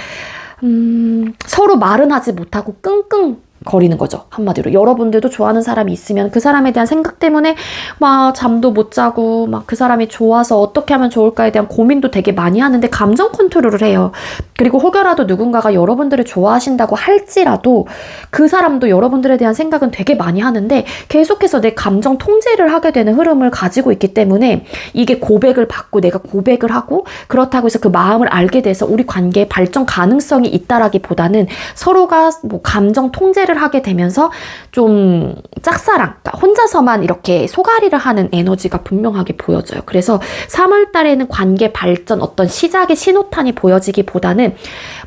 Speaker 1: 서로 말은 하지 못하고 끙끙 거리는 거죠. 한마디로 여러분들도 좋아하는 사람이 있으면 그 사람에 대한 생각 때문에 막 잠도 못 자고 막 그 사람이 좋아서 어떻게 하면 좋을까에 대한 고민도 되게 많이 하는데 감정 컨트롤을 해요. 그리고 혹여라도 누군가가 여러분들을 좋아하신다고 할지라도 그 사람도 여러분들에 대한 생각은 되게 많이 하는데 계속해서 내 감정 통제를 하게 되는 흐름을 가지고 있기 때문에 이게 고백을 받고 내가 고백을 하고 그렇다고 해서 그 마음을 알게 돼서 우리 관계의 발전 가능성이 있다라기보다는 서로가 뭐 감정 통제를 하게 되면서 좀 짝사랑, 그러니까 혼자서만 이렇게 소가리를 하는 에너지가 분명하게 보여져요. 그래서 3월 달에는 관계 발전 어떤 시작의 신호탄이 보여지기보다는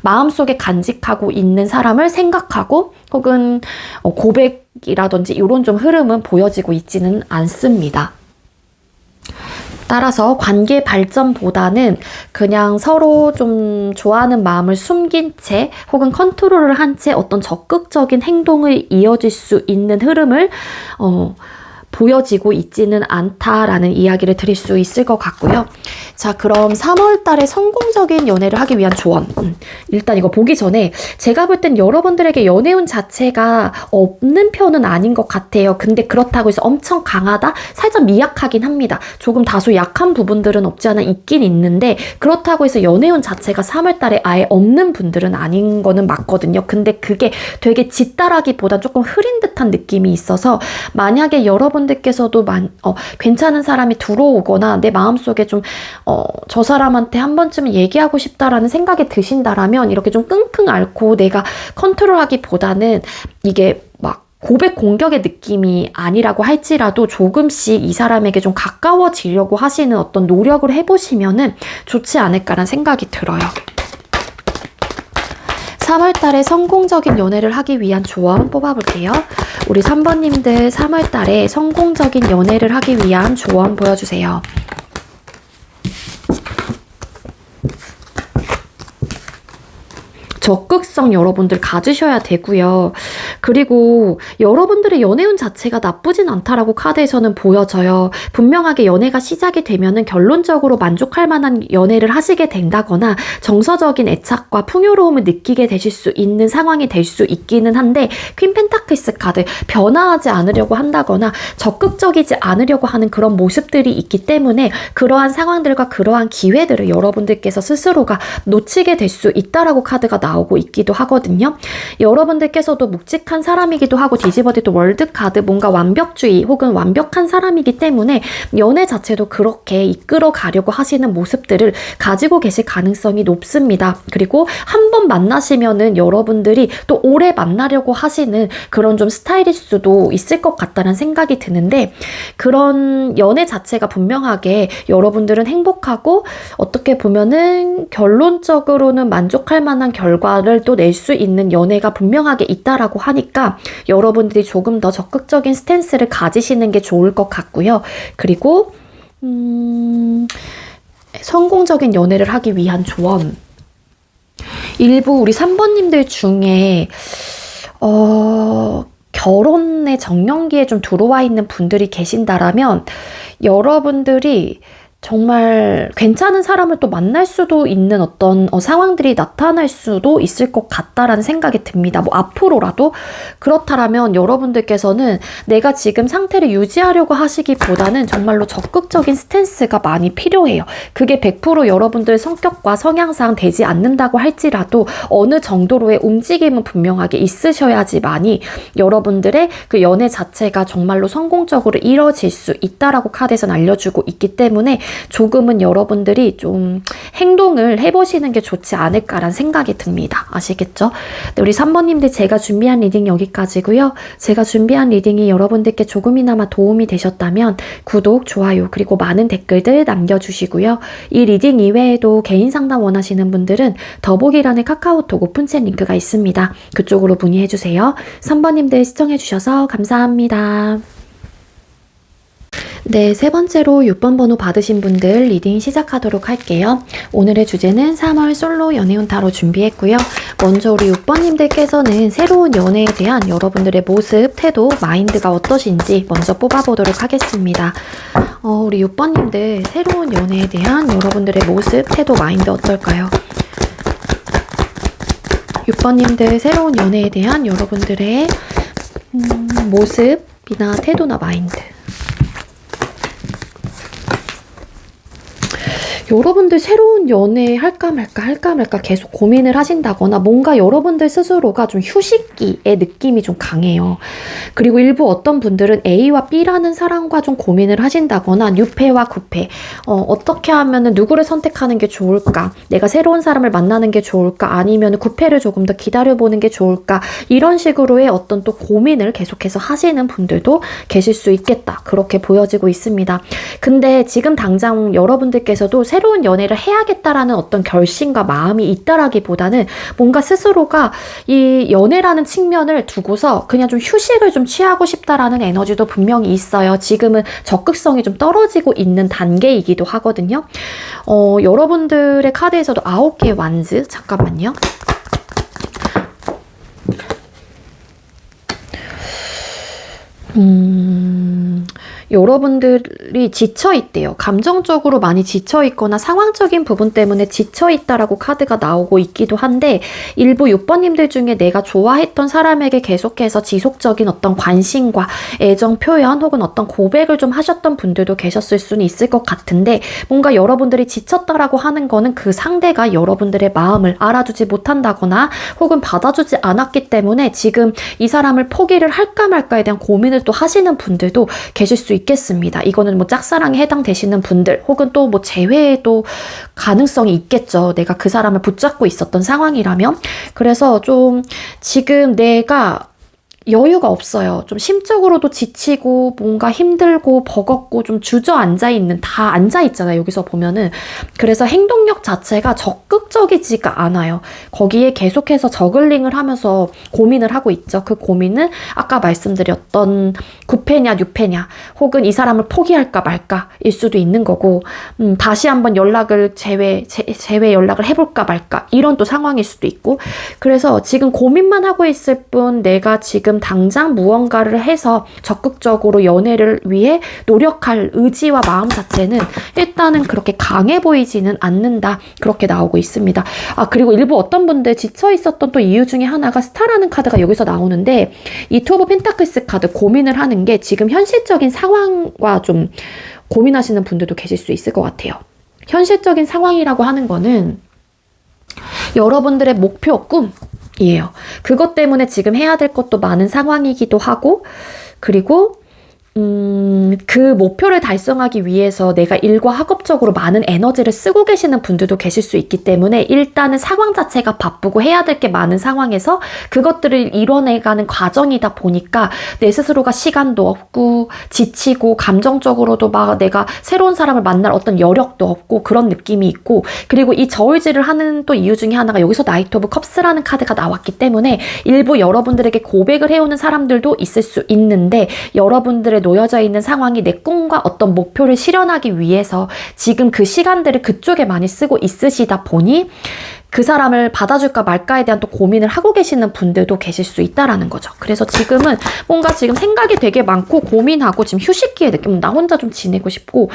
Speaker 1: 마음속에 간직하고 있는 사람을 생각하고 혹은 고백이라든지 이런 좀 흐름은 보여지고 있지는 않습니다. 따라서 관계 발전보다는 그냥 서로 좀 좋아하는 마음을 숨긴 채 혹은 컨트롤을 한 채 어떤 적극적인 행동을 이어질 수 있는 흐름을 보여지고 있지는 않다라는 이야기를 드릴 수 있을 것 같고요. 자, 그럼 3월 달에 성공적인 연애를 하기 위한 조언. 일단 이거 보기 전에 제가 볼 땐 여러분들에게 연애운 자체가 없는 편은 아닌 것 같아요. 근데 그렇다고 해서 엄청 강하다? 살짝 미약하긴 합니다. 조금 다소 약한 부분들은 없지 않아 있긴 있는데 그렇다고 해서 연애운 자체가 3월 달에 아예 없는 분들은 아닌 거는 맞거든요. 근데 그게 되게 짙다라기보단 조금 흐린 듯한 느낌이 있어서 만약에 여러분들께서도 괜찮은 사람이 들어오거나 내 마음속에 좀 저 사람한테 한 번쯤은 얘기하고 싶다라는 생각이 드신다라면 이렇게 좀 끙끙 앓고 내가 컨트롤하기보다는 이게 막 고백 공격의 느낌이 아니라고 할지라도 조금씩 이 사람에게 좀 가까워지려고 하시는 어떤 노력을 해보시면은 좋지 않을까라는 생각이 들어요. 3월 달에 성공적인 연애를 하기 위한 조언 뽑아볼게요. 우리 3번님들 3월 달에 성공적인 연애를 하기 위한 조언 보여주세요. 적극성 여러분들 가지셔야 되고요. 그리고 여러분들의 연애운 자체가 나쁘진 않다라고 카드에서는 보여져요. 분명하게 연애가 시작이 되면은 결론적으로 만족할 만한 연애를 하시게 된다거나 정서적인 애착과 풍요로움을 느끼게 되실 수 있는 상황이 될 수 있기는 한데 퀸 펜타클스 카드 변화하지 않으려고 한다거나 적극적이지 않으려고 하는 그런 모습들이 있기 때문에 그러한 상황들과 그러한 기회들을 여러분들께서 스스로가 놓치게 될 수 있다라고 카드가 나오고 있기도 하거든요. 여러분들께서도 묵직한 사람이기도 하고 디지버디도 월드카드 뭔가 완벽주의 혹은 완벽한 사람이기 때문에 연애 자체도 그렇게 이끌어 가려고 하시는 모습들을 가지고 계실 가능성이 높습니다. 그리고 한 번 만나시면은 여러분들이 또 오래 만나려고 하시는 그런 좀 스타일일 수도 있을 것 같다는 생각이 드는데 그런 연애 자체가 분명하게 여러분들은 행복하고 어떻게 보면은 결론적으로는 만족할 만한 결과를 또 낼 수 있는 연애가 분명하게 있다라고 하니까 여러분들이 조금 더 적극적인 스탠스를 가지시는 게 좋을 것 같고요. 그리고 성공적인 연애를 하기 위한 조언. 일부 우리 3번님들 중에 결혼의 정년기에 좀 들어와 있는 분들이 계신다라면 여러분들이 정말 괜찮은 사람을 또 만날 수도 있는 어떤 상황들이 나타날 수도 있을 것 같다라는 생각이 듭니다. 뭐 앞으로라도 그렇다라면 여러분들께서는 내가 지금 상태를 유지하려고 하시기보다는 정말로 적극적인 스탠스가 많이 필요해요. 그게 100% 여러분들 성격과 성향상 되지 않는다고 할지라도 어느 정도로의 움직임은 분명하게 있으셔야지만이 여러분들의 그 연애 자체가 정말로 성공적으로 이뤄질 수 있다라고 카드에서는 알려주고 있기 때문에 조금은 여러분들이 좀 행동을 해보시는 게 좋지 않을까라는 생각이 듭니다. 아시겠죠? 네, 우리 3번님들 제가 준비한 리딩 여기까지고요. 제가 준비한 리딩이 여러분들께 조금이나마 도움이 되셨다면 구독, 좋아요, 그리고 많은 댓글들 남겨주시고요. 이 리딩 이외에도 개인 상담 원하시는 분들은 더보기란에 카카오톡 오픈챗 링크가 있습니다. 그쪽으로 문의해주세요. 3번님들 시청해주셔서 감사합니다. 네, 세 번째로 6번 번호 받으신 분들 리딩 시작하도록 할게요. 오늘의 주제는 3월 솔로 연애운 타로 준비했고요. 먼저 우리 6번님들께서는 새로운 연애에 대한 여러분들의 모습, 태도, 마인드가 어떠신지 먼저 뽑아보도록 하겠습니다. 우리 6번님들 새로운 연애에 대한 여러분들의 모습, 태도, 마인드 어떨까요? 6번님들 새로운 연애에 대한 여러분들의 모습이나 태도나 마인드. 여러분들 새로운 연애 할까 말까 계속 고민을 하신다거나 뭔가 여러분들 스스로가 좀 휴식기의 느낌이 좀 강해요. 그리고 일부 어떤 분들은 A와 B라는 사람과 좀 고민을 하신다거나 뉴페와 구페, 어떻게 하면은 누구를 선택하는 게 좋을까? 내가 새로운 사람을 만나는 게 좋을까? 아니면 구페를 조금 더 기다려보는 게 좋을까? 이런 식으로의 어떤 또 고민을 계속해서 하시는 분들도 계실 수 있겠다. 그렇게 보여지고 있습니다. 근데 지금 당장 여러분들께서도 새로운 연애를 해야겠다라는 어떤 결심과 마음이 있다라기보다는 뭔가 스스로가 이 연애라는 측면을 두고서 그냥 좀 휴식을 좀 취하고 싶다라는 에너지도 분명히 있어요. 지금은 적극성이 좀 떨어지고 있는 단계이기도 하거든요. 여러분들의 카드에서도 9개의 완즈, 잠깐만요. 여러분들이 지쳐있대요. 감정적으로 많이 지쳐있거나 상황적인 부분 때문에 지쳐있다라고 카드가 나오고 있기도 한데 일부 6번님들 중에 내가 좋아했던 사람에게 계속해서 지속적인 어떤 관심과 애정 표현 혹은 어떤 고백을 좀 하셨던 분들도 계셨을 수는 있을 것 같은데 뭔가 여러분들이 지쳤다라고 하는 거는 그 상대가 여러분들의 마음을 알아주지 못한다거나 혹은 받아주지 않았기 때문에 지금 이 사람을 포기를 할까 말까에 대한 고민을 또 하시는 분들도 계실 수 있겠습니다. 이거는 뭐 짝사랑에 해당되시는 분들 혹은 또 뭐 재회에도 가능성이 있겠죠. 내가 그 사람을 붙잡고 있었던 상황이라면. 그래서 좀 지금 내가 여유가 없어요. 좀 심적으로도 지치고 뭔가 힘들고 버겁고 좀 주저앉아 있는, 다 앉아 있잖아요. 여기서 보면은. 그래서 행동력 자체가 적극적이지가 않아요. 거기에 계속해서 저글링을 하면서 고민을 하고 있죠. 그 고민은 아까 말씀드렸던 구패냐 뉴패냐 혹은 이 사람을 포기할까 말까일 수도 있는 거고 다시 한번 연락을 재회 연락을 해볼까 말까 이런 또 상황일 수도 있고 그래서 지금 고민만 하고 있을 뿐 내가 지금 당장 무언가를 해서 적극적으로 연애를 위해 노력할 의지와 마음 자체는 일단은 그렇게 강해 보이지는 않는다. 그렇게 나오고 있습니다. 그리고 일부 어떤 분들 지쳐 있었던 또 이유 중에 하나가 스타라는 카드가 여기서 나오는데 이 투 오브 펜타클스 카드 고민을 하는 게 지금 현실적인 상황과 좀 고민하시는 분들도 계실 수 있을 것 같아요. 현실적인 상황이라고 하는 거는 여러분들의 목표, 꿈이에요. 그것 때문에 지금 해야 될 것도 많은 상황이기도 하고 그리고 그 목표를 달성하기 위해서 내가 일과 학업적으로 많은 에너지를 쓰고 계시는 분들도 계실 수 있기 때문에 일단은 상황 자체가 바쁘고 해야 될 게 많은 상황에서 그것들을 이뤄내가는 과정이다 보니까 내 스스로가 시간도 없고 지치고 감정적으로도 막 내가 새로운 사람을 만날 어떤 여력도 없고 그런 느낌이 있고 그리고 이 저울질을 하는 또 이유 중에 하나가 여기서 나이트 오브 컵스라는 카드가 나왔기 때문에 일부 여러분들에게 고백을 해오는 사람들도 있을 수 있는데 여러분들의 놓여져 있는 상황이 내 꿈과 어떤 목표를 실현하기 위해서 지금 그 시간들을 그쪽에 많이 쓰고 있으시다 보니 그 사람을 받아줄까 말까에 대한 또 고민을 하고 계시는 분들도 계실 수 있다라는 거죠. 그래서 지금은 뭔가 지금 생각이 되게 많고 고민하고 지금 휴식기의 느낌, 나 혼자 좀 지내고 싶고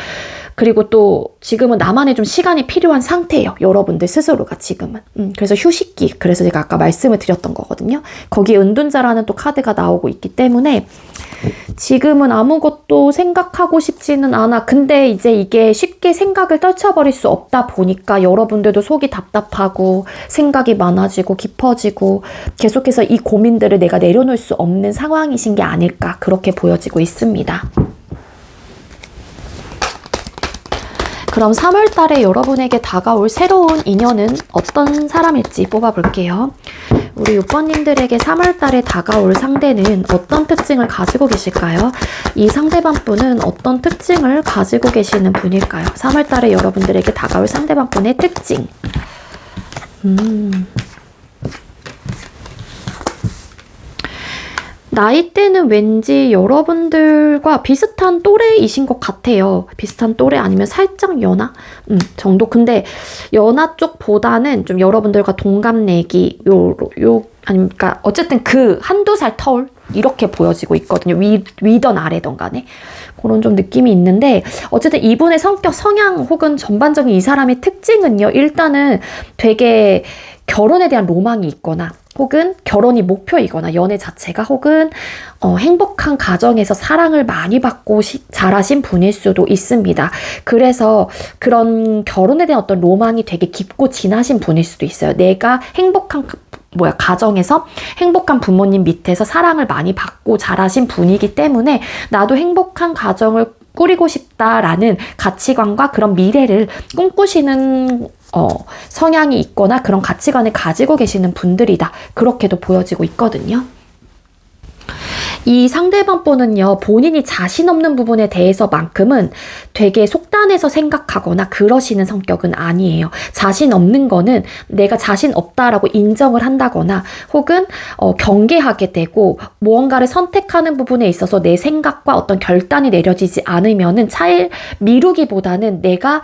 Speaker 1: 그리고 또 지금은 나만의 좀 시간이 필요한 상태예요. 여러분들 스스로가 지금은. 그래서 휴식기, 그래서 제가 아까 말씀을 드렸던 거거든요. 거기에 은둔자라는 또 카드가 나오고 있기 때문에 지금은 아무것도 생각하고 싶지는 않아. 근데 이제 이게 쉽게 생각을 떨쳐버릴 수 없다 보니까 여러분들도 속이 답답하고 생각이 많아지고 깊어지고 계속해서 이 고민들을 내가 내려놓을 수 없는 상황이신 게 아닐까 그렇게 보여지고 있습니다. 그럼 3월 달에 여러분에게 다가올 새로운 인연은 어떤 사람일지 뽑아볼게요. 우리 6번님들에게 3월 달에 다가올 상대는 어떤 특징을 가지고 계실까요? 이 상대방 분은 어떤 특징을 가지고 계시는 분일까요? 3월 달에 여러분들에게 다가올 상대방 분의 특징. 나이대는 왠지 여러분들과 비슷한 또래이신 것 같아요. 비슷한 또래 아니면 살짝 연하? 정도. 근데 연하 쪽보다는 좀 여러분들과 동갑내기, 아니면, 그러니까 어쨌든 그 한두 살 터울? 이렇게 보여지고 있거든요. 위던 아래던 간에. 그런 좀 느낌이 있는데, 어쨌든 이분의 성격, 성향 혹은 전반적인 이 사람의 특징은요, 일단은 되게 결혼에 대한 로망이 있거나, 혹은 결혼이 목표이거나 연애 자체가 혹은 행복한 가정에서 사랑을 많이 받고 자라신 분일 수도 있습니다. 그래서 그런 결혼에 대한 어떤 로망이 되게 깊고 진하신 분일 수도 있어요. 내가 행복한 가정에서 행복한 부모님 밑에서 사랑을 많이 받고 자라신 분이기 때문에 나도 행복한 가정을 꾸리고 싶다라는 가치관과 그런 미래를 꿈꾸시는 성향이 있거나 그런 가치관을 가지고 계시는 분들이다. 그렇게도 보여지고 있거든요. 이 상대방 분은요, 본인이 자신 없는 부분에 대해서만큼은 되게 속단해서 생각하거나 그러시는 성격은 아니에요. 자신 없는 거는 내가 자신 없다라고 인정을 한다거나 혹은 경계하게 되고 무언가를 선택하는 부분에 있어서 내 생각과 어떤 결단이 내려지지 않으면은 차일 미루기보다는 내가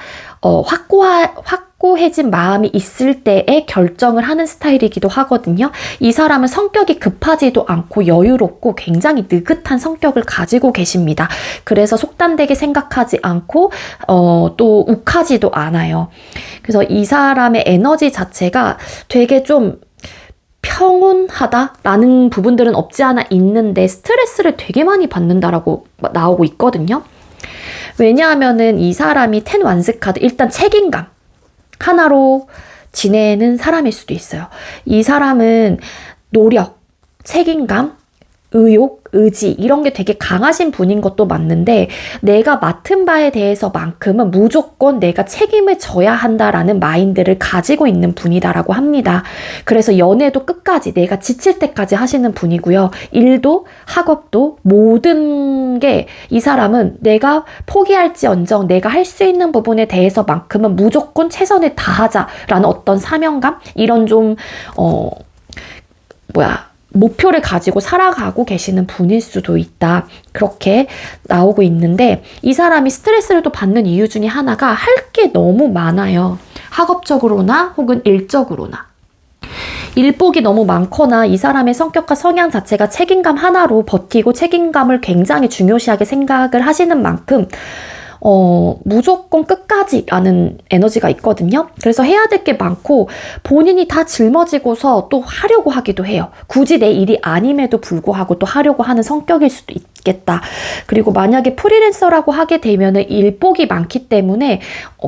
Speaker 1: 확고해진 마음이 있을 때에 결정을 하는 스타일이기도 하거든요. 이 사람은 성격이 급하지도 않고 여유롭고 굉장히 느긋한 성격을 가지고 계십니다. 그래서 속단되게 생각하지 않고 또 욱하지도 않아요. 그래서 이 사람의 에너지 자체가 되게 좀 평온하다라는 부분들은 없지 않아 있는데 스트레스를 되게 많이 받는다라고 나오고 있거든요. 왜냐하면은 이 사람이 10 완스 카드, 일단 책임감 하나로 지내는 사람일 수도 있어요. 이 사람은 노력, 책임감, 의욕, 의지 이런 게 되게 강하신 분인 것도 맞는데 내가 맡은 바에 대해서만큼은 무조건 내가 책임을 져야 한다라는 마인드를 가지고 있는 분이다라고 합니다. 그래서 연애도 끝까지 내가 지칠 때까지 하시는 분이고요. 일도 학업도 모든 게 이 사람은 내가 포기할지언정 내가 할 수 있는 부분에 대해서만큼은 무조건 최선을 다하자라는 어떤 사명감? 이런 좀 목표를 가지고 살아가고 계시는 분일 수도 있다. 그렇게 나오고 있는데 이 사람이 스트레스를 또 받는 이유 중에 하나가 할 게 너무 많아요. 학업적으로나 혹은 일적으로나. 일복이 너무 많거나 이 사람의 성격과 성향 자체가 책임감 하나로 버티고 책임감을 굉장히 중요시하게 생각을 하시는 만큼 무조건 끝까지라는 에너지가 있거든요. 그래서 해야 될 게 많고 본인이 다 짊어지고서 또 하려고 하기도 해요. 굳이 내 일이 아님에도 불구하고 또 하려고 하는 성격일 수도 있겠다. 그리고 만약에 프리랜서라고 하게 되면은 일복이 많기 때문에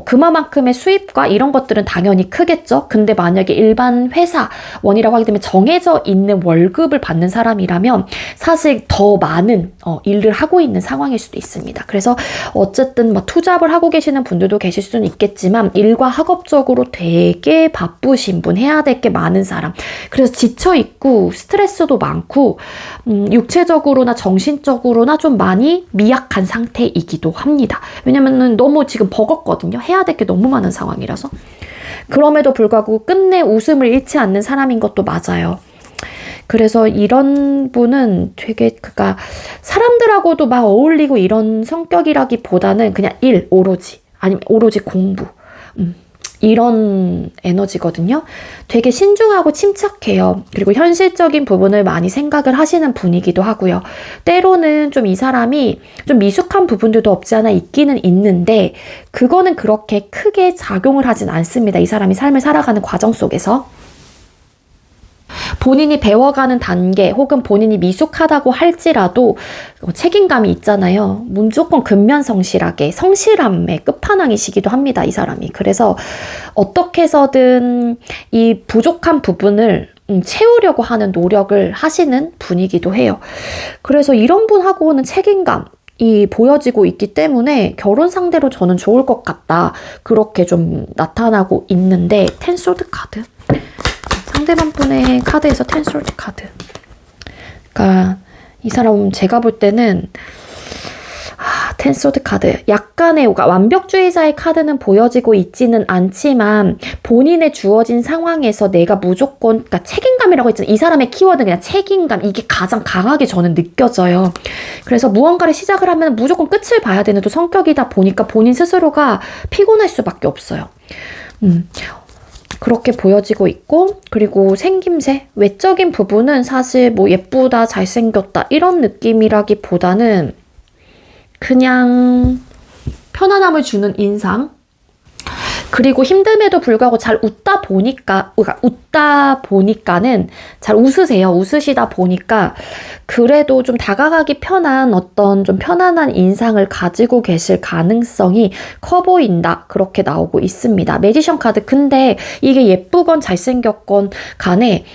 Speaker 1: 그만큼의 수입과 이런 것들은 당연히 크겠죠. 근데 만약에 일반 회사원이라고 하게 되면 정해져 있는 월급을 받는 사람이라면 사실 더 많은 일을 하고 있는 상황일 수도 있습니다. 그래서 어쨌든 투잡을 하고 계시는 분들도 계실 수는 있겠지만 일과 학업적으로 되게 바쁘신 분, 해야 될 게 많은 사람. 그래서 지쳐있고 스트레스도 많고 육체적으로나 정신적으로나 좀 많이 미약한 상태이기도 합니다. 왜냐면은 너무 지금 버겁거든요. 해야 될 게 너무 많은 상황이라서. 그럼에도 불구하고 끝내 웃음을 잃지 않는 사람인 것도 맞아요. 그래서 이런 분은 되게 사람들하고도 막 어울리고 이런 성격이라기보다는 그냥 일 오로지 아니면 오로지 공부 이런 에너지거든요. 되게 신중하고 침착해요. 그리고 현실적인 부분을 많이 생각을 하시는 분이기도 하고요. 때로는 좀 이 사람이 좀 미숙한 부분들도 없지 않아 있기는 있는데 그거는 그렇게 크게 작용을 하진 않습니다. 이 사람이 삶을 살아가는 과정 속에서. 본인이 배워가는 단계 혹은 본인이 미숙하다고 할지라도 책임감이 있잖아요. 무조건 근면성실하게 성실함의 끝판왕이시기도 합니다. 이 사람이. 그래서 어떻게 해서든 이 부족한 부분을 채우려고 하는 노력을 하시는 분이기도 해요. 그래서 이런 분하고는 책임감 보여지고 있기 때문에 결혼 상대로 저는 좋을 것 같다. 그렇게 좀 나타나고 있는데, 텐소드 카드. 상대방 분의 카드에서 텐소드 카드. 그러니까 이 사람 제가 볼 때는 텐소드 카드. 약간의 완벽주의자의 카드는 보여지고 있지는 않지만 본인의 주어진 상황에서 내가 무조건, 그러니까 책임감이라고 했잖아요. 이 사람의 키워드는 그냥 책임감. 이게 가장 강하게 저는 느껴져요. 그래서 무언가를 시작을 하면 무조건 끝을 봐야 되는 또 성격이다 보니까 본인 스스로가 피곤할 수밖에 없어요. 그렇게 보여지고 있고, 그리고 생김새, 외적인 부분은 사실 뭐 예쁘다, 잘생겼다 이런 느낌이라기보다는 그냥 편안함을 주는 인상, 그리고 힘듦에도 불구하고 잘 웃다 보니까는 잘 웃으세요. 웃으시다 보니까 그래도 좀 다가가기 편한 어떤 좀 편안한 인상을 가지고 계실 가능성이 커 보인다. 그렇게 나오고 있습니다. 매지션 카드. 근데 이게 예쁘건 잘생겼건 간에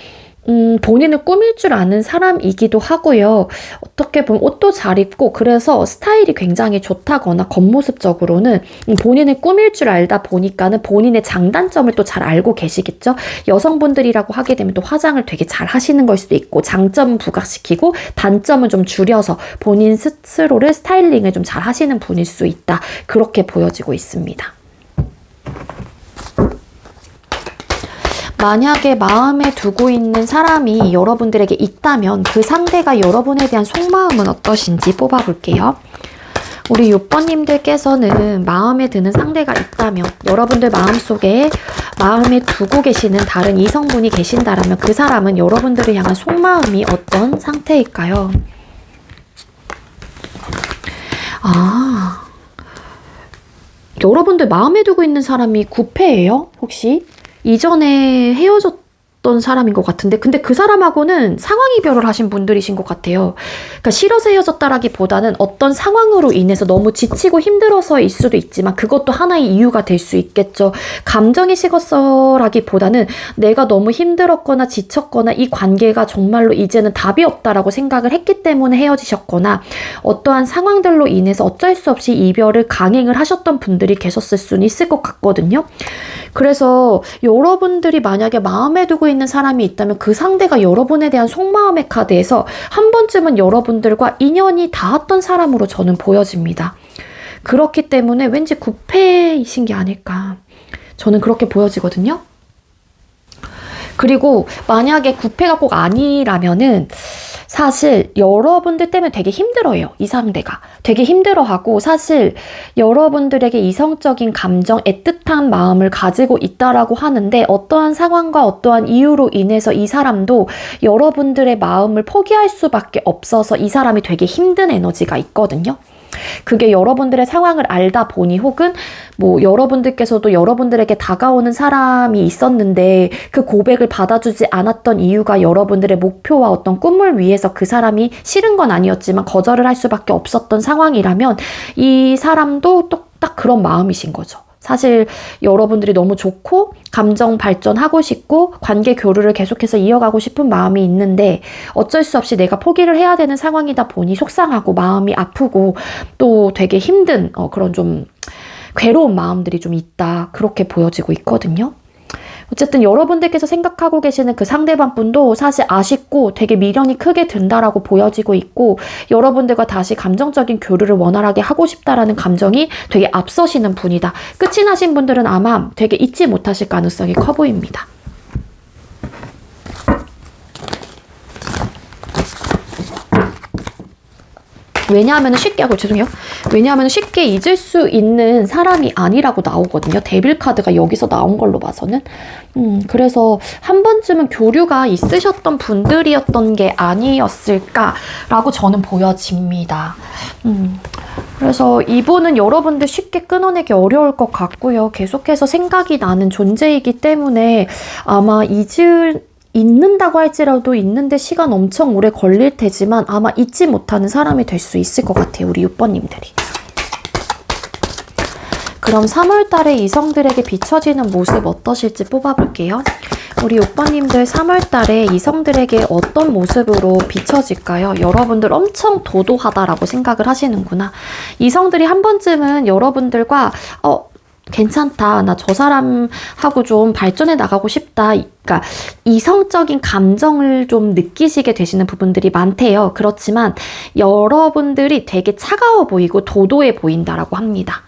Speaker 1: 본인을 꾸밀 줄 아는 사람이기도 하고요. 어떻게 보면 옷도 잘 입고 그래서 스타일이 굉장히 좋다거나 겉모습적으로는 본인을 꾸밀 줄 알다 보니까는 본인의 장단점을 또 잘 알고 계시겠죠. 여성분들이라고 하게 되면 또 화장을 되게 잘 하시는 걸 수도 있고 장점은 부각시키고 단점은 좀 줄여서 본인 스스로를 스타일링을 좀 잘 하시는 분일 수 있다. 그렇게 보여지고 있습니다. 만약에 마음에 두고 있는 사람이 여러분들에게 있다면 그 상대가 여러분에 대한 속마음은 어떠신지 뽑아볼게요. 우리 6번님들께서는 마음에 드는 상대가 있다면, 여러분들 마음속에 마음에 두고 계시는 다른 이성분이 계신다라면 그 사람은 여러분들을 향한 속마음이 어떤 상태일까요? 여러분들 마음에 두고 있는 사람이 9패예요? 혹시? 이전에 헤어졌던 사람인 것 같은데, 근데 그 사람하고는 상황 이별을 하신 분들이신 것 같아요. 그러니까 싫어서 헤어졌다라기보다는 어떤 상황으로 인해서 너무 지치고 힘들어서일 수도 있지만 그것도 하나의 이유가 될 수 있겠죠. 감정이 식었어라기보다는 내가 너무 힘들었거나 지쳤거나 이 관계가 정말로 이제는 답이 없다라고 생각을 했기 때문에 헤어지셨거나 어떠한 상황들로 인해서 어쩔 수 없이 이별을 강행을 하셨던 분들이 계셨을 수는 있을 것 같거든요. 그래서 여러분들이 만약에 마음에 두고 있는 사람이 있다면 그 상대가 여러분에 대한 속마음의 카드에서 한 번쯤은 여러분들과 인연이 닿았던 사람으로 저는 보여집니다. 그렇기 때문에 왠지 9패이신 게 아닐까. 저는 그렇게 보여지거든요. 그리고 만약에 9패가 꼭 아니라면은 사실 여러분들 때문에 되게 힘들어요. 이 상대가. 되게 힘들어하고 사실 여러분들에게 이성적인 감정, 애틋한 마음을 가지고 있다라고 하는데 어떠한 상황과 어떠한 이유로 인해서 이 사람도 여러분들의 마음을 포기할 수밖에 없어서 이 사람이 되게 힘든 에너지가 있거든요. 그게 여러분들의 상황을 알다 보니 혹은 뭐 여러분들께서도 여러분들에게 다가오는 사람이 있었는데 그 고백을 받아주지 않았던 이유가 여러분들의 목표와 어떤 꿈을 위해서 그 사람이 싫은 건 아니었지만 거절을 할 수밖에 없었던 상황이라면 이 사람도 또 딱 그런 마음이신 거죠. 사실 여러분들이 너무 좋고 감정 발전하고 싶고 관계 교류를 계속해서 이어가고 싶은 마음이 있는데 어쩔 수 없이 내가 포기를 해야 되는 상황이다 보니 속상하고 마음이 아프고 또 되게 힘든 그런 좀 괴로운 마음들이 좀 있다. 그렇게 보여지고 있거든요. 어쨌든 여러분들께서 생각하고 계시는 그 상대방 분도 사실 아쉽고 되게 미련이 크게 든다라고 보여지고 있고 여러분들과 다시 감정적인 교류를 원활하게 하고 싶다라는 감정이 되게 앞서시는 분이다. 끝이 나신 분들은 아마 되게 잊지 못하실 가능성이 커 보입니다. 왜냐하면 쉽게 잊을 수 있는 사람이 아니라고 나오거든요. 데빌 카드가 여기서 나온 걸로 봐서는. 그래서 한 번쯤은 교류가 있으셨던 분들이었던 게 아니었을까라고 저는 보여집니다. 그래서 이분은 여러분들 쉽게 끊어내기 어려울 것 같고요. 계속해서 생각이 나는 존재이기 때문에 아마 잊는다고 할지라도 잊는데 시간 엄청 오래 걸릴 테지만 아마 잊지 못하는 사람이 될 수 있을 것 같아요. 우리 6번님들이. 그럼 3월달에 이성들에게 비춰지는 모습 어떠실지 뽑아볼게요. 우리 6번님들 3월달에 이성들에게 어떤 모습으로 비춰질까요? 여러분들 엄청 도도하다라고 생각을 하시는구나. 이성들이 한 번쯤은 여러분들과 괜찮다. 나 저 사람하고 좀 발전해 나가고 싶다. 그러니까 이성적인 감정을 좀 느끼시게 되시는 부분들이 많대요. 그렇지만 여러분들이 되게 차가워 보이고 도도해 보인다라고 합니다.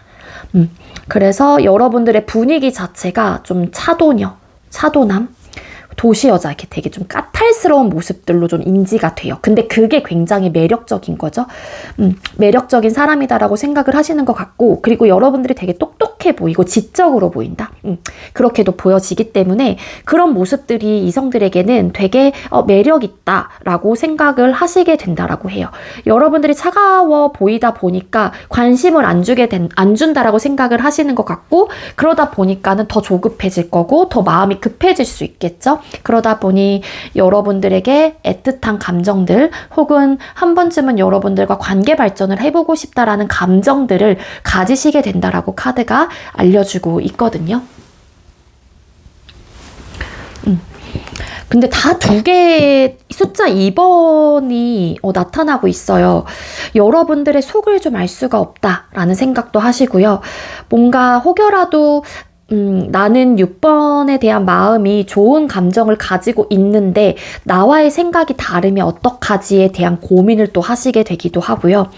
Speaker 1: 그래서 여러분들의 분위기 자체가 좀 차도남, 도시 여자 이렇게 되게 좀 까탈스러운 모습들로 좀 인지가 돼요. 근데 그게 굉장히 매력적인 거죠. 매력적인 사람이다라고 생각을 하시는 것 같고, 그리고 여러분들이 되게 똑똑해 보이고 지적으로 보인다. 그렇게도 보여지기 때문에 그런 모습들이 이성들에게는 되게 매력 있다라고 생각을 하시게 된다라고 해요. 여러분들이 차가워 보이다 보니까 관심을 안 준다라고 생각을 하시는 것 같고, 그러다 보니까는 더 조급해질 거고 더 마음이 급해질 수 있겠죠. 그러다 보니 여러분들에게 애틋한 감정들 혹은 한 번쯤은 여러분들과 관계 발전을 해보고 싶다라는 감정들을 가지시게 된다라고 카드가 알려주고 있거든요. 근데 다 두 개의 숫자 2번이 나타나고 있어요. 여러분들의 속을 좀 알 수가 없다라는 생각도 하시고요. 뭔가 혹여라도 나는 6번에 대한 마음이 좋은 감정을 가지고 있는데 나와의 생각이 다르면 어떡하지에 대한 고민을 또 하시게 되기도 하고요.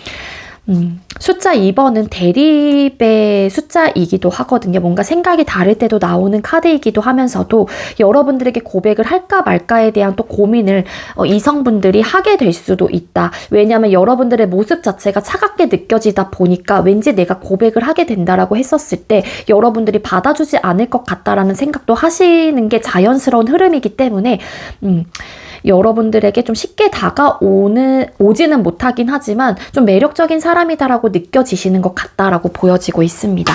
Speaker 1: 숫자 2번은 대립의 숫자이기도 하거든요. 뭔가 생각이 다를 때도 나오는 카드이기도 하면서도 여러분들에게 고백을 할까 말까에 대한 또 고민을 이성분들이 하게 될 수도 있다. 왜냐하면 여러분들의 모습 자체가 차갑게 느껴지다 보니까 왠지 내가 고백을 하게 된다라고 했었을 때 여러분들이 받아주지 않을 것 같다라는 생각도 하시는 게 자연스러운 흐름이기 때문에 여러분들에게 좀 쉽게 오지는 못하긴 하지만 좀 매력적인 사람이다라고 느껴지시는 것 같다라고 보여지고 있습니다.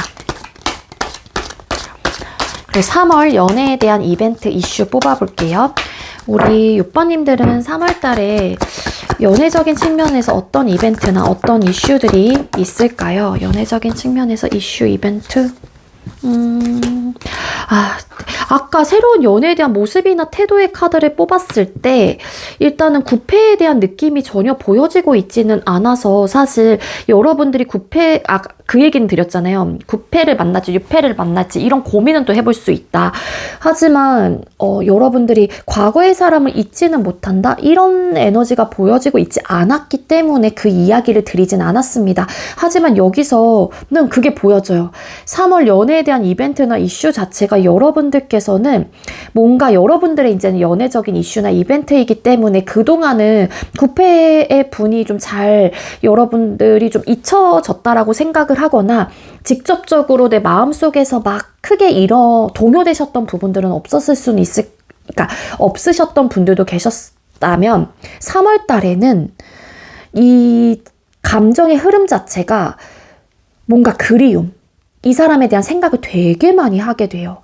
Speaker 1: 그리고 3월 연애에 대한 이벤트 이슈 뽑아볼게요. 우리 6번님들은 3월달에 연애적인 측면에서 어떤 이벤트나 어떤 이슈들이 있을까요? 연애적인 측면에서 이슈 이벤트? 아까 새로운 연애에 대한 모습이나 태도의 카드를 뽑았을 때 일단은 구패에 대한 느낌이 전혀 보여지고 있지는 않아서 사실 여러분들이 그 얘기는 드렸잖아요. 9패를 만날지 6패를 만날지 이런 고민은 또 해볼 수 있다. 하지만 여러분들이 과거의 사람을 잊지는 못한다? 이런 에너지가 보여지고 있지 않았기 때문에 그 이야기를 드리진 않았습니다. 하지만 여기서는 그게 보여져요. 3월 연애에 대한 이벤트나 이슈 자체가 여러분들께서는 뭔가 여러분들의 이제는 연애적인 이슈나 이벤트이기 때문에 그동안은 9패의 분이 좀 여러분들이 좀 잊혀졌다라고 생각을 하거나 직접적으로 내 마음속에서 막 크게 동요되셨던 부분들은 없으셨던 분들도 계셨다면 3월 달에는 이 감정의 흐름 자체가 뭔가 그리움, 이 사람에 대한 생각을 되게 많이 하게 돼요.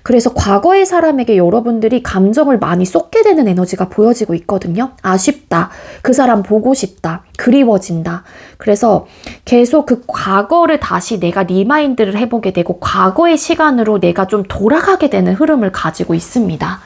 Speaker 1: 그래서 과거의 사람에게 여러분들이 감정을 많이 쏟게 되는 에너지가 보여지고 있거든요. 아쉽다. 그 사람 보고 싶다. 그리워진다. 그래서 계속 그 과거를 다시 내가 리마인드를 해보게 되고 과거의 시간으로 내가 좀 돌아가게 되는 흐름을 가지고 있습니다.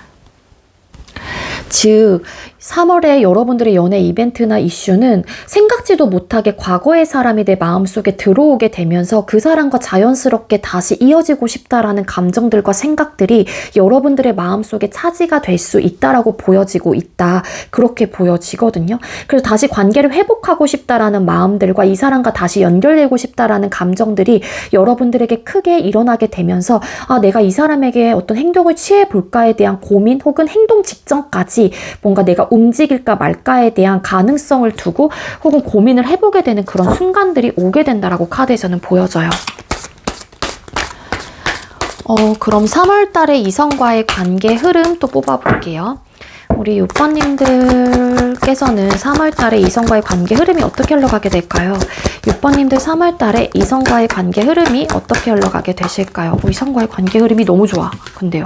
Speaker 1: 즉 3월에 여러분들의 연애 이벤트나 이슈는 생각지도 못하게 과거의 사람이 내 마음속에 들어오게 되면서 그 사람과 자연스럽게 다시 이어지고 싶다라는 감정들과 생각들이 여러분들의 마음속에 차지가 될 수 있다라고 보여지고 있다. 그렇게 보여지거든요. 그래서 다시 관계를 회복하고 싶다라는 마음들과 이 사람과 다시 연결되고 싶다라는 감정들이 여러분들에게 크게 일어나게 되면서 내가 이 사람에게 어떤 행동을 취해 볼까에 대한 고민 혹은 행동 직전까지 뭔가 내가 움직일까 말까에 대한 가능성을 두고 혹은 고민을 해보게 되는 그런 순간들이 오게 된다라고 카드에서는 보여져요. 그럼 3월 달에 이성과의 관계 흐름 또 뽑아볼게요. 우리 6번님들께서는 3월 달에 이성과의 관계 흐름이 어떻게 흘러가게 될까요? 6번님들 3월 달에 이성과의 관계 흐름이 어떻게 흘러가게 되실까요? 이성과의 관계 흐름이 너무 좋아. 근데요.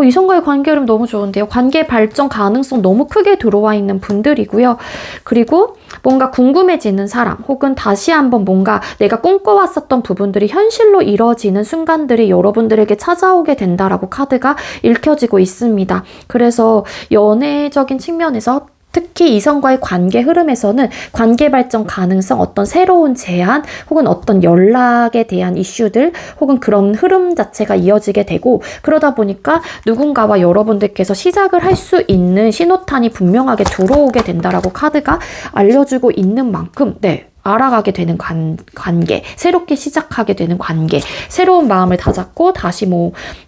Speaker 1: 이성과의 관계 흐름 너무 좋은데요. 관계 발전 가능성 너무 크게 들어와 있는 분들이고요. 그리고 뭔가 궁금해지는 사람, 혹은 다시 한번 뭔가 내가 꿈꿔왔었던 부분들이 현실로 이뤄지는 순간들이 여러분들에게 찾아오게 된다라고 카드가 읽혀지고 있습니다. 그래서 연애적인 측면에서 특히 이성과의 관계 흐름에서는 관계 발전 가능성, 어떤 새로운 제안, 혹은 어떤 연락에 대한 이슈들, 혹은 그런 흐름 자체가 이어지게 되고, 그러다 보니까 누군가와 여러분들께서 시작을 할 수 있는 신호탄이 분명하게 들어오게 된다라고 카드가 알려주고 있는 만큼, 알아가게 되는 관계, 새롭게 시작하게 되는 관계, 새로운 마음을 다잡고 다시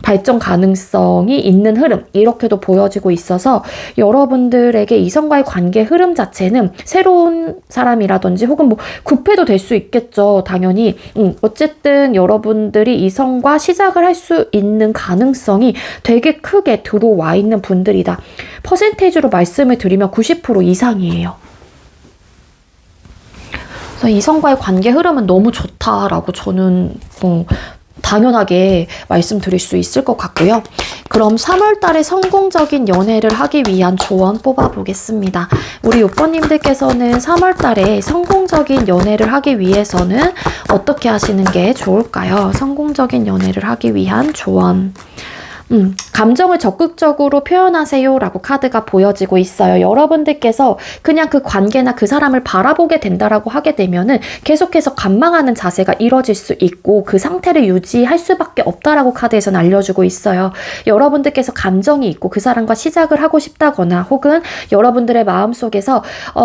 Speaker 1: 발전 가능성이 있는 흐름, 이렇게도 보여지고 있어서 여러분들에게 이성과의 관계 흐름 자체는 새로운 사람이라든지 혹은 구패도 될 수 있겠죠. 당연히. 어쨌든 여러분들이 이성과 시작을 할 수 있는 가능성이 되게 크게 들어와 있는 분들이다. 퍼센테이지로 말씀을 드리면 90% 이상이에요. 이성과의 관계 흐름은 너무 좋다라고 저는 당연하게 말씀드릴 수 있을 것 같고요. 그럼 3월 달에 성공적인 연애를 하기 위한 조언 뽑아보겠습니다. 우리 6번님들께서는 3월 달에 성공적인 연애를 하기 위해서는 어떻게 하시는 게 좋을까요? 성공적인 연애를 하기 위한 조언. 감정을 적극적으로 표현하세요 라고 카드가 보여지고 있어요. 여러분들께서 그냥 그 관계나 그 사람을 바라보게 된다라고 하게 되면은 계속해서 관망하는 자세가 이뤄질 수 있고 그 상태를 유지할 수밖에 없다라고 카드에서는 알려주고 있어요. 여러분들께서 감정이 있고 그 사람과 시작을 하고 싶다거나 혹은 여러분들의 마음속에서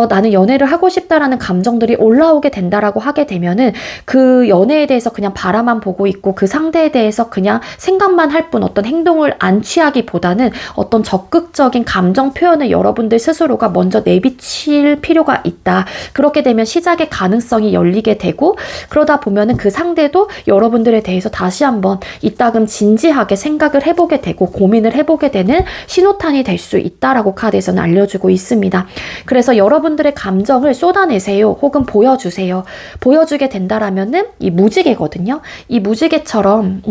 Speaker 1: 나는 연애를 하고 싶다라는 감정들이 올라오게 된다라고 하게 되면은 그 연애에 대해서 그냥 바라만 보고 있고 그 상대에 대해서 그냥 생각만 할 뿐 어떤 행동을 안 취하기보다는 어떤 적극적인 감정 표현을 여러분들 스스로가 먼저 내비칠 필요가 있다. 그렇게 되면 시작의 가능성이 열리게 되고 그러다 보면은 그 상대도 여러분들에 대해서 다시 한번 이따금 진지하게 생각을 해보게 되고 고민을 해보게 되는 신호탄이 될 수 있다라고 카드에서는 알려주고 있습니다. 그래서 여러분들의 감정을 쏟아내세요. 혹은 보여주세요. 보여주게 된다라면은 이 무지개거든요. 이 무지개처럼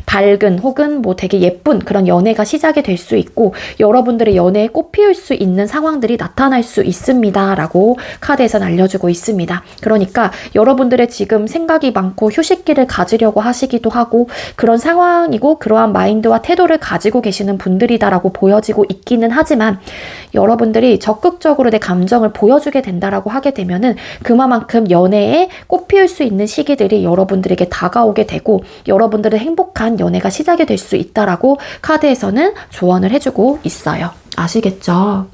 Speaker 1: 밝은 혹은 되게 예쁜 그런 연애가 시작이 될 수 있고 여러분들의 연애에 꽃 피울 수 있는 상황들이 나타날 수 있습니다 라고 카드에서는 알려주고 있습니다. 그러니까 여러분들의 지금 생각이 많고 휴식기를 가지려고 하시기도 하고 그런 상황이고 그러한 마인드와 태도를 가지고 계시는 분들이다라고 보여지고 있기는 하지만 여러분들이 적극적으로 내 감정을 보여주게 된다라고 하게 되면은 그만큼 연애에 꽃 피울 수 있는 시기들이 여러분들에게 다가오게 되고 여러분들의 행복한 연애가 시작이 될 수 있다라고 카드에서는 조언을 해주고 있어요. 아시겠죠?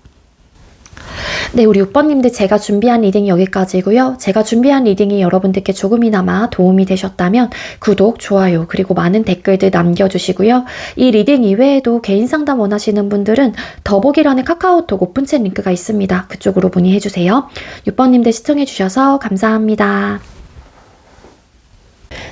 Speaker 1: 네, 우리 6번님들 제가 준비한 리딩이 여기까지고요. 제가 준비한 리딩이 여러분들께 조금이나마 도움이 되셨다면 구독, 좋아요, 그리고 많은 댓글들 남겨주시고요. 이 리딩 이외에도 개인 상담 원하시는 분들은 더보기란에 카카오톡 오픈챗 링크가 있습니다. 그쪽으로 문의해주세요. 6번님들 시청해주셔서 감사합니다.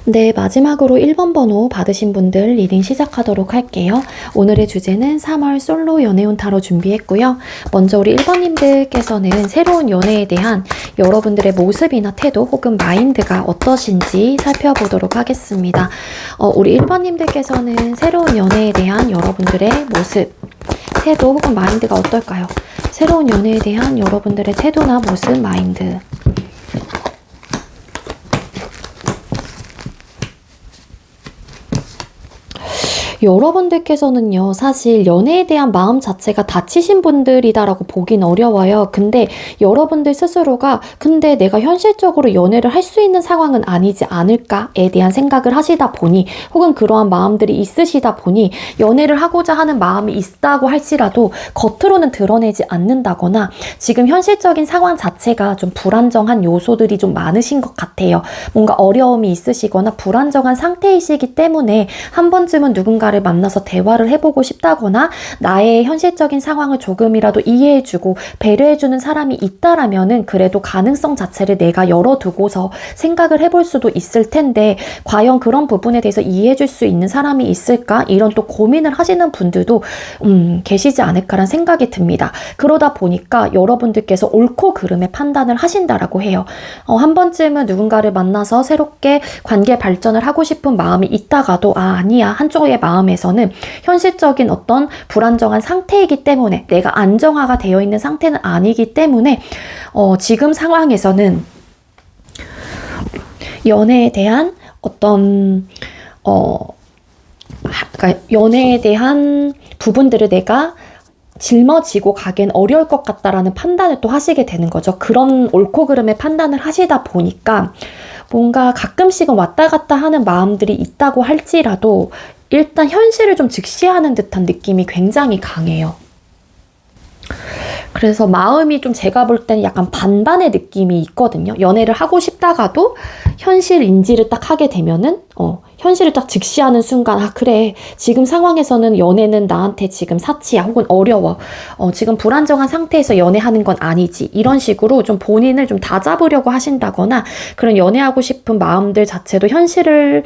Speaker 1: 네, 마지막으로 1번 번호 받으신 분들 리딩 시작하도록 할게요. 오늘의 주제는 3월 솔로 연애운 타로 준비했고요. 먼저 우리 1번님들께서는 새로운 연애에 대한 여러분들의 모습이나 태도 혹은 마인드가 어떠신지 살펴보도록 하겠습니다. 우리 1번님들께서는 새로운 연애에 대한 여러분들의 모습, 태도 혹은 마인드가 어떨까요? 새로운 연애에 대한 여러분들의 태도나 모습, 마인드. 여러분들께서는요, 사실 연애에 대한 마음 자체가 다치신 분들이다라고 보긴 어려워요. 근데 여러분들 스스로가 근데 내가 현실적으로 연애를 할 수 있는 상황은 아니지 않을까에 대한 생각을 하시다 보니 혹은 그러한 마음들이 있으시다 보니 연애를 하고자 하는 마음이 있다고 할지라도 겉으로는 드러내지 않는다거나 지금 현실적인 상황 자체가 좀 불안정한 요소들이 좀 많으신 것 같아요. 뭔가 어려움이 있으시거나 불안정한 상태이시기 때문에 한 번쯤은 누군가를 만나서 대화를 해보고 싶다거나 나의 현실적인 상황을 조금이라도 이해해주고 배려해주는 사람이 있다라면은 그래도 가능성 자체를 내가 열어두고서 생각을 해볼 수도 있을 텐데 과연 그런 부분에 대해서 이해해줄 수 있는 사람이 있을까? 이런 또 고민을 하시는 분들도 계시지 않을까라는 생각이 듭니다. 그러다 보니까 여러분들께서 옳고 그름의 판단을 하신다라고 해요. 한 번쯤은 누군가를 만나서 새롭게 관계 발전을 하고 싶은 마음이 있다가도 아니야, 한쪽의 마음 마음에서는 현실적인 어떤 불안정한 상태이기 때문에, 내가 안정화가 되어 있는 상태는 아니기 때문에 지금 상황에서는 연애에 대한 어떤 그러니까 연애에 대한 부분들을 내가 짊어지고 가기엔 어려울 것 같다라는 판단을 또 하시게 되는 거죠. 그런 옳고 그름의 판단을 하시다 보니까 뭔가 가끔씩은 왔다 갔다 하는 마음들이 있다고 할지라도 일단 현실을 좀 직시하는 듯한 느낌이 굉장히 강해요. 그래서 마음이 좀 제가 볼 때는 약간 반반의 느낌이 있거든요. 연애를 하고 싶다가도 현실 인지를 딱 하게 되면은 현실을 딱 직시하는 순간, 아 그래, 지금 상황에서는 연애는 나한테 지금 사치야, 혹은 어려워, 지금 불안정한 상태에서 연애하는 건 아니지, 이런 식으로 좀 본인을 좀 다잡으려고 하신다거나, 그런 연애하고 싶은 마음들 자체도 현실에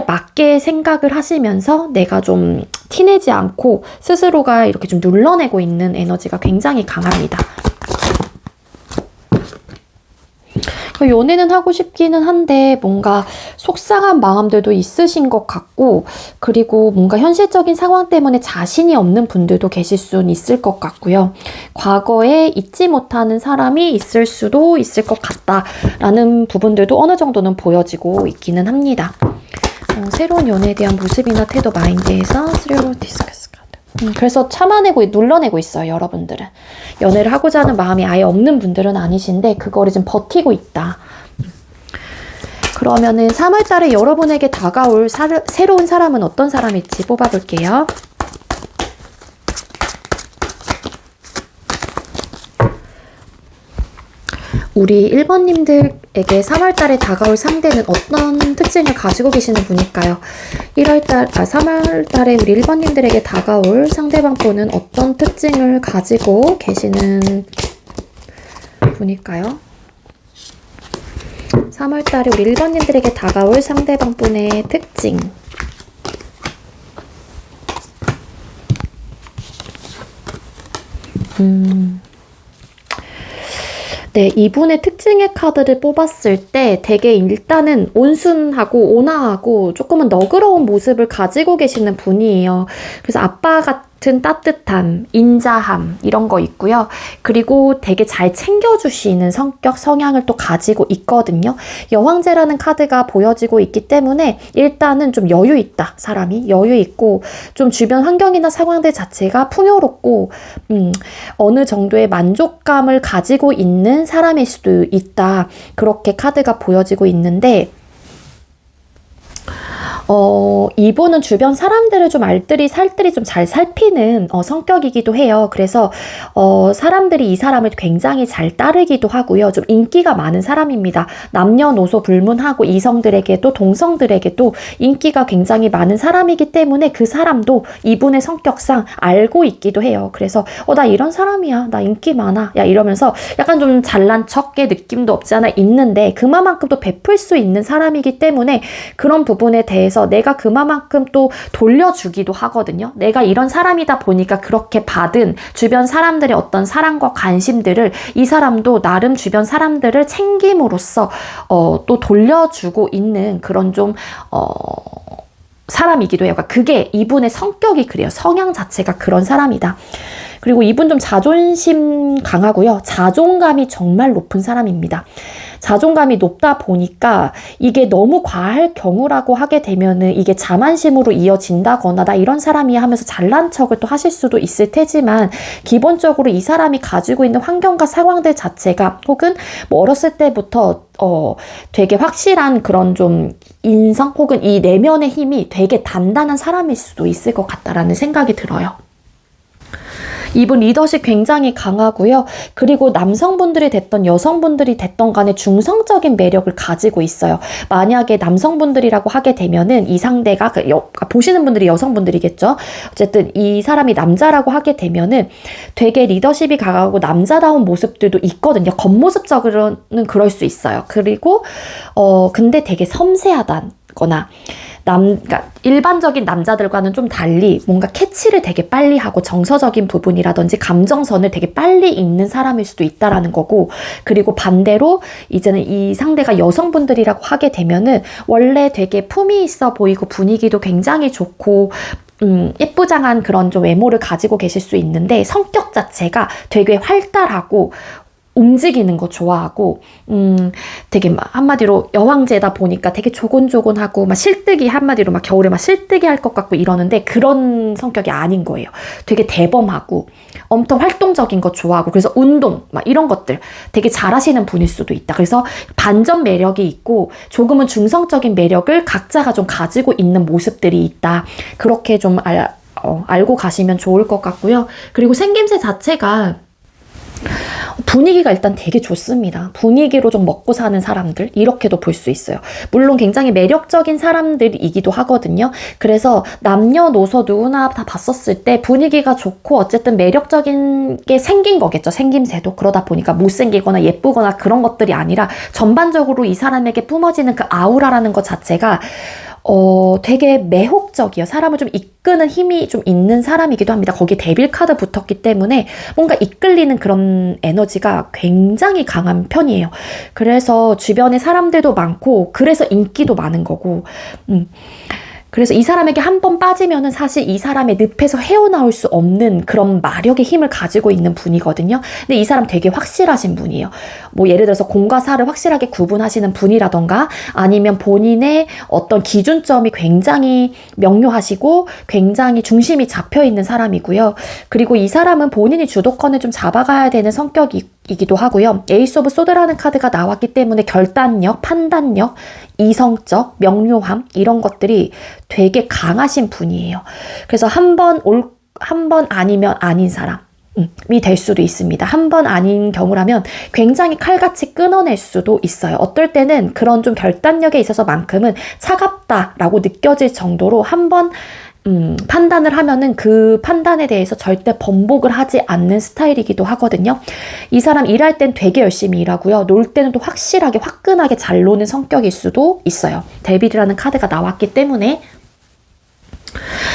Speaker 1: 맞게 생각을 하시면서 내가 좀 티내지 않고 스스로가 이렇게 좀 눌러내고 있는 에너지가 굉장히 강합니다. 연애는 하고 싶기는 한데 뭔가 속상한 마음들도 있으신 것 같고, 그리고 뭔가 현실적인 상황 때문에 자신이 없는 분들도 계실 수는 있을 것 같고요. 과거에 잊지 못하는 사람이 있을 수도 있을 것 같다라는 부분들도 어느 정도는 보여지고 있기는 합니다. 새로운 연애에 대한 모습이나 태도, 마인드에서 스리로 디스커스. 그래서 참아내고 눌러내고 있어요. 여러분들은 연애를 하고자 하는 마음이 아예 없는 분들은 아니신데 그거를 좀 버티고 있다. 그러면은 3월달에 여러분에게 다가올 새로운 사람은 어떤 사람일지 뽑아볼게요. 우리 1번님들에게 3월달에 다가올 상대는 어떤 특징을 가지고 계시는 분일까요? 3월달에 우리 1번님들에게 다가올 상대방 분은 어떤 특징을 가지고 계시는 분일까요? 3월달에 우리 1번님들에게 다가올 상대방 분의 특징. 네, 이분의 특징의 카드를 뽑았을 때 되게 일단은 온순하고 온화하고 조금은 너그러운 모습을 가지고 계시는 분이에요. 그래서 아빠 같은 따뜻함, 인자함 이런 거 있고요. 그리고 되게 잘 챙겨주시는 성격, 성향을 또 가지고 있거든요. 여왕제라는 카드가 보여지고 있기 때문에 일단은 좀 여유 있다. 사람이 여유 있고 좀 주변 환경이나 상황들 자체가 풍요롭고 어느 정도의 만족감을 가지고 있는 사람일 수도 있다. 그렇게 카드가 보여지고 있는데 이분은 주변 사람들을 좀 알뜰히 살뜰히 좀 잘 살피는 성격이기도 해요. 그래서 사람들이 이 사람을 굉장히 잘 따르기도 하고요. 좀 인기가 많은 사람입니다. 남녀노소 불문하고 이성들에게도 동성들에게도 인기가 굉장히 많은 사람이기 때문에 그 사람도 이분의 성격상 알고 있기도 해요. 그래서 나 이런 사람이야. 나 인기 많아. 야 이러면서 약간 좀 잘난 척의 느낌도 없지 않아 있는데 그만큼 또 베풀 수 있는 사람이기 때문에 그런 부분에 대해서 내가 그만큼 또 돌려주기도 하거든요. 내가 이런 사람이다 보니까 그렇게 받은 주변 사람들의 어떤 사랑과 관심들을 이 사람도 나름 주변 사람들을 챙김으로써 또 돌려주고 있는 그런 좀 사람이기도 해요. 그러니까 그게 이분의 성격이 그래요. 성향 자체가 그런 사람이다. 그리고 이분 좀 자존심 강하고요. 자존감이 정말 높은 사람입니다. 자존감이 높다 보니까 이게 너무 과할 경우라고 하게 되면은 이게 자만심으로 이어진다거나 나 이런 사람이야 하면서 잘난 척을 또 하실 수도 있을 테지만 기본적으로 이 사람이 가지고 있는 환경과 상황들 자체가 혹은 뭐 어렸을 때부터 되게 확실한 그런 좀 인성 혹은 이 내면의 힘이 되게 단단한 사람일 수도 있을 것 같다라는 생각이 들어요. 이분 리더십 굉장히 강하고요. 그리고 남성분들이 됐던 여성분들이 됐던 간에 중성적인 매력을 가지고 있어요. 만약에 남성분들이라고 하게 되면은 이 상대가 보시는 분들이 여성분들이겠죠. 어쨌든 이 사람이 남자라고 하게 되면은 되게 리더십이 강하고 남자다운 모습들도 있거든요. 겉모습적으로는 그럴 수 있어요. 그리고 근데 되게 섬세하다거나 그러니까 일반적인 남자들과는 좀 달리 뭔가 캐치를 되게 빨리 하고 정서적인 부분이라든지 감정선을 되게 빨리 읽는 사람일 수도 있다라는 거고, 그리고 반대로 이제는 이 상대가 여성분들이라고 하게 되면은 원래 되게 품이 있어 보이고 분위기도 굉장히 좋고 예쁘장한 그런 좀 외모를 가지고 계실 수 있는데 성격 자체가 되게 활달하고 움직이는 거 좋아하고, 되게 막 한마디로 여왕제다 보니까 되게 조곤조곤하고, 막 실뜨기 한마디로 막 겨울에 막 실뜨기 할 것 같고 이러는데 그런 성격이 아닌 거예요. 되게 대범하고, 엄청 활동적인 거 좋아하고, 그래서 운동, 막 이런 것들 되게 잘하시는 분일 수도 있다. 그래서 반전 매력이 있고, 조금은 중성적인 매력을 각자가 좀 가지고 있는 모습들이 있다. 그렇게 좀 알고 가시면 좋을 것 같고요. 그리고 생김새 자체가 분위기가 일단 되게 좋습니다. 분위기로 좀 먹고 사는 사람들, 이렇게도 볼 수 있어요. 물론 굉장히 매력적인 사람들이기도 하거든요. 그래서 남녀노소 누구나 다 봤었을 때 분위기가 좋고 어쨌든 매력적인 게 생긴 거겠죠. 생김새도. 그러다 보니까 못생기거나 예쁘거나 그런 것들이 아니라 전반적으로 이 사람에게 뿜어지는 그 아우라라는 것 자체가 되게 매혹적이에요. 사람을 좀 이끄는 힘이 좀 있는 사람이기도 합니다. 거기에 데빌 카드 붙었기 때문에 뭔가 이끌리는 그런 에너지가 굉장히 강한 편이에요. 그래서 주변에 사람들도 많고, 그래서 인기도 많은 거고, 그래서 이 사람에게 한 번 빠지면은 사실 이 사람의 늪에서 헤어나올 수 없는 그런 마력의 힘을 가지고 있는 분이거든요. 근데 이 사람 되게 확실하신 분이에요. 뭐 예를 들어서 공과 사를 확실하게 구분하시는 분이라던가, 아니면 본인의 어떤 기준점이 굉장히 명료하시고 굉장히 중심이 잡혀 있는 사람이고요. 그리고 이 사람은 본인이 주도권을 좀 잡아가야 되는 성격이기도 하고요. 에이스 오브 소드라는 카드가 나왔기 때문에 결단력, 판단력, 이성적, 명료함, 이런 것들이 되게 강하신 분이에요. 그래서 한 번 아니면 아닌 사람이 될 수도 있습니다. 한 번 아닌 경우라면 굉장히 칼같이 끊어낼 수도 있어요. 어떨 때는 그런 좀 결단력에 있어서만큼은 차갑다라고 느껴질 정도로 한 번 판단을 하면은 그 판단에 대해서 절대 번복을 하지 않는 스타일이기도 하거든요. 이 사람 일할 땐 되게 열심히 일하고요. 놀 때는 또 확실하게 화끈하게 잘 노는 성격일 수도 있어요. 데빌이라는 카드가 나왔기 때문에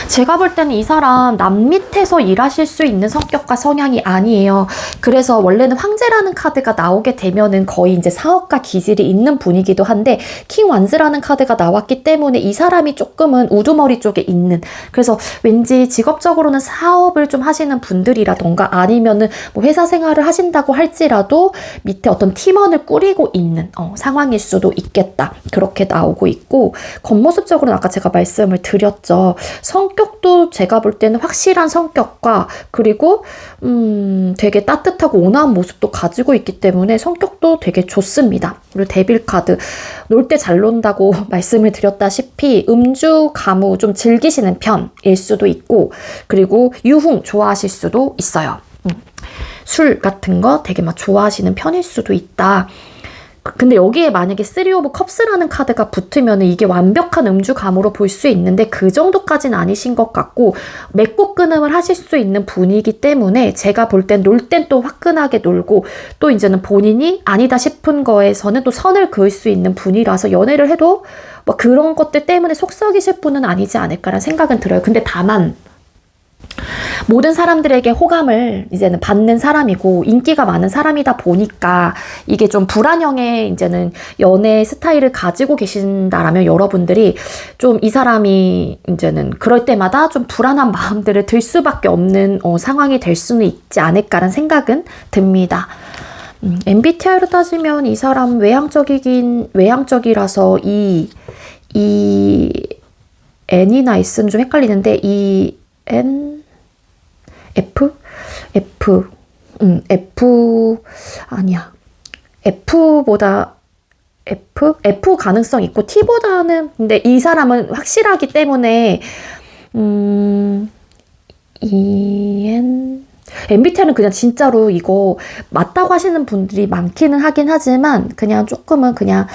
Speaker 1: 제가 볼 때는 이 사람 남 밑에서 일하실 수 있는 성격과 성향이 아니에요. 그래서 원래는 황제라는 카드가 나오게 되면은 거의 이제 사업가 기질이 있는 분이기도 한데, 킹 완즈라는 카드가 나왔기 때문에 이 사람이 조금은 우두머리 쪽에 있는, 그래서 왠지 직업적으로는 사업을 좀 하시는 분들이라던가 아니면은 뭐 회사 생활을 하신다고 할지라도 밑에 어떤 팀원을 꾸리고 있는 상황일 수도 있겠다. 그렇게 나오고 있고, 겉모습적으로는 아까 제가 말씀을 드렸죠. 성격도 제가 볼 때는 확실한 성격과, 그리고 되게 따뜻하고 온화한 모습도 가지고 있기 때문에 성격도 되게 좋습니다. 그리고 데빌 카드, 놀 때 잘 논다고 말씀을 드렸다시피 음주, 가무 좀 즐기시는 편일 수도 있고, 그리고 유흥 좋아하실 수도 있어요. 술 같은 거 되게 막 좋아하시는 편일 수도 있다. 근데 여기에 만약에 3 오브 컵스라는 카드가 붙으면 이게 완벽한 음주감으로 볼 수 있는데 그 정도까지는 아니신 것 같고, 맺고 끊음을 하실 수 있는 분이기 때문에 제가 볼 땐 놀 땐 또 화끈하게 놀고, 또 이제는 본인이 아니다 싶은 거에서는 또 선을 그을 수 있는 분이라서 연애를 해도 뭐 그런 것들 때문에 속썩이실 분은 아니지 않을까라는 생각은 들어요. 근데 다만 모든 사람들에게 호감을 이제는 받는 사람이고 인기가 많은 사람이다 보니까 이게 좀 불안형의 이제는 연애 스타일을 가지고 계신다라면 여러분들이 좀 이 사람이 이제는 그럴 때마다 좀 불안한 마음들을 들 수밖에 없는 상황이 될 수는 있지 않을까라는 생각은 듭니다. MBTI로 따지면 이 사람 외향적이라서 이 N이나 S는 좀 헷갈리는데 아니야. F 가능성 있고 T보다는, 근데 이 사람은 확실하기 때문에, MBTI는 그냥 진짜로 이거 맞다고 하시는 분들이 많기는 하긴 하지만, 그냥 조금은 그냥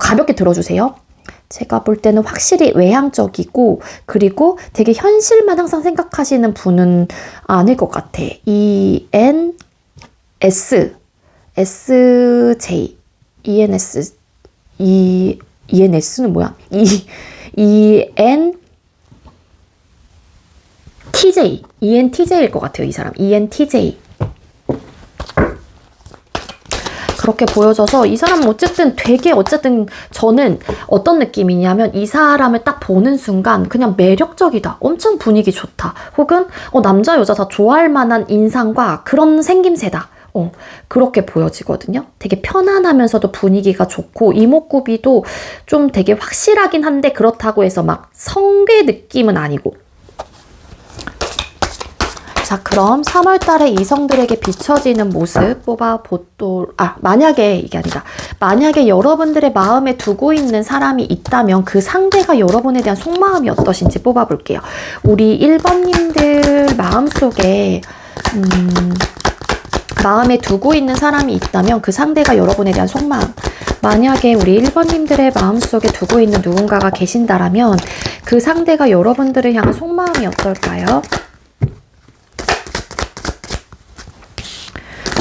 Speaker 1: 가볍게 들어주세요. 제가 볼 때는 확실히 외향적이고, 그리고 되게 현실만 항상 생각하시는 분은 아닐 것 같아. ENS는 뭐야? ENTJ일 것 같아요. 이 사람 ENTJ. 그렇게 보여져서 이 사람은 어쨌든 저는 어떤 느낌이냐면 이 사람을 딱 보는 순간 그냥 매력적이다, 엄청 분위기 좋다, 혹은 남자 여자 다 좋아할 만한 인상과 그런 생김새다, 그렇게 보여지거든요. 되게 편안하면서도 분위기가 좋고 이목구비도 좀 되게 확실하긴 한데 그렇다고 해서 막 성괴 느낌은 아니고. 자, 그럼 3월 달에 이성들에게 비춰지는 모습 만약에 여러분들의 마음에 두고 있는 사람이 있다면 그 상대가 여러분에 대한 속마음이 어떠신지 뽑아볼게요. 우리 1번님들 마음속에 마음에 두고 있는 사람이 있다면 그 상대가 여러분에 대한 속마음. 만약에 우리 1번님들의 마음속에 두고 있는 누군가가 계신다라면 그 상대가 여러분들을 향한 속마음이 어떨까요?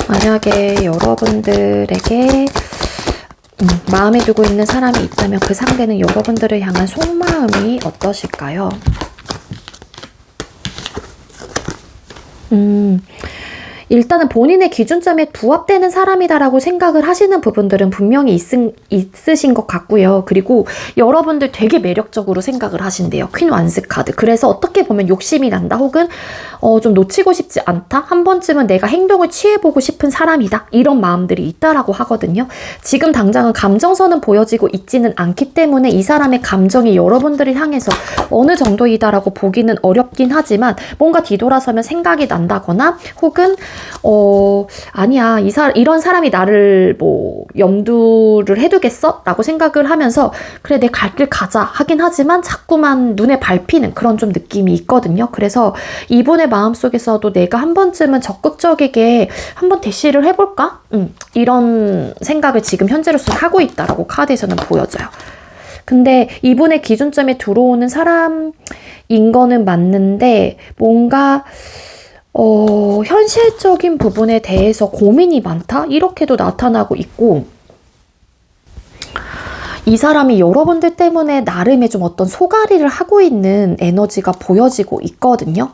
Speaker 1: 만약에 여러분들에게 마음에 두고 있는 사람이 있다면 그 상대는 여러분들을 향한 속마음이 어떠실까요? 일단은 본인의 기준점에 부합되는 사람이다라고 생각을 하시는 부분들은 분명히 있으신 것 같고요. 그리고 여러분들 되게 매력적으로 생각을 하신대요. 퀸 완스 카드. 그래서 어떻게 보면 욕심이 난다, 혹은 좀 놓치고 싶지 않다, 한 번쯤은 내가 행동을 취해보고 싶은 사람이다, 이런 마음들이 있다라고 하거든요. 지금 당장은 감정선은 보여지고 있지는 않기 때문에 이 사람의 감정이 여러분들을 향해서 어느 정도이다라고 보기는 어렵긴 하지만 뭔가 뒤돌아서면 생각이 난다거나, 혹은 아니야, 이런 사람이 나를 염두를 해두겠어? 라고 생각을 하면서 그래, 내 갈 길 가자 하긴 하지만 자꾸만 눈에 밟히는 그런 좀 느낌이 있거든요. 그래서 이분의 마음속에서도 내가 한 번쯤은 적극적이게 한번 대시를 해볼까? 이런 생각을 지금 현재로서는 하고 있다라고 카드에서는 보여져요. 근데 이분의 기준점에 들어오는 사람인 거는 맞는데 뭔가 현실적인 부분에 대해서 고민이 많다? 이렇게도 나타나고 있고, 이 사람이 여러분들 때문에 나름의 좀 어떤 소가리를 하고 있는 에너지가 보여지고 있거든요.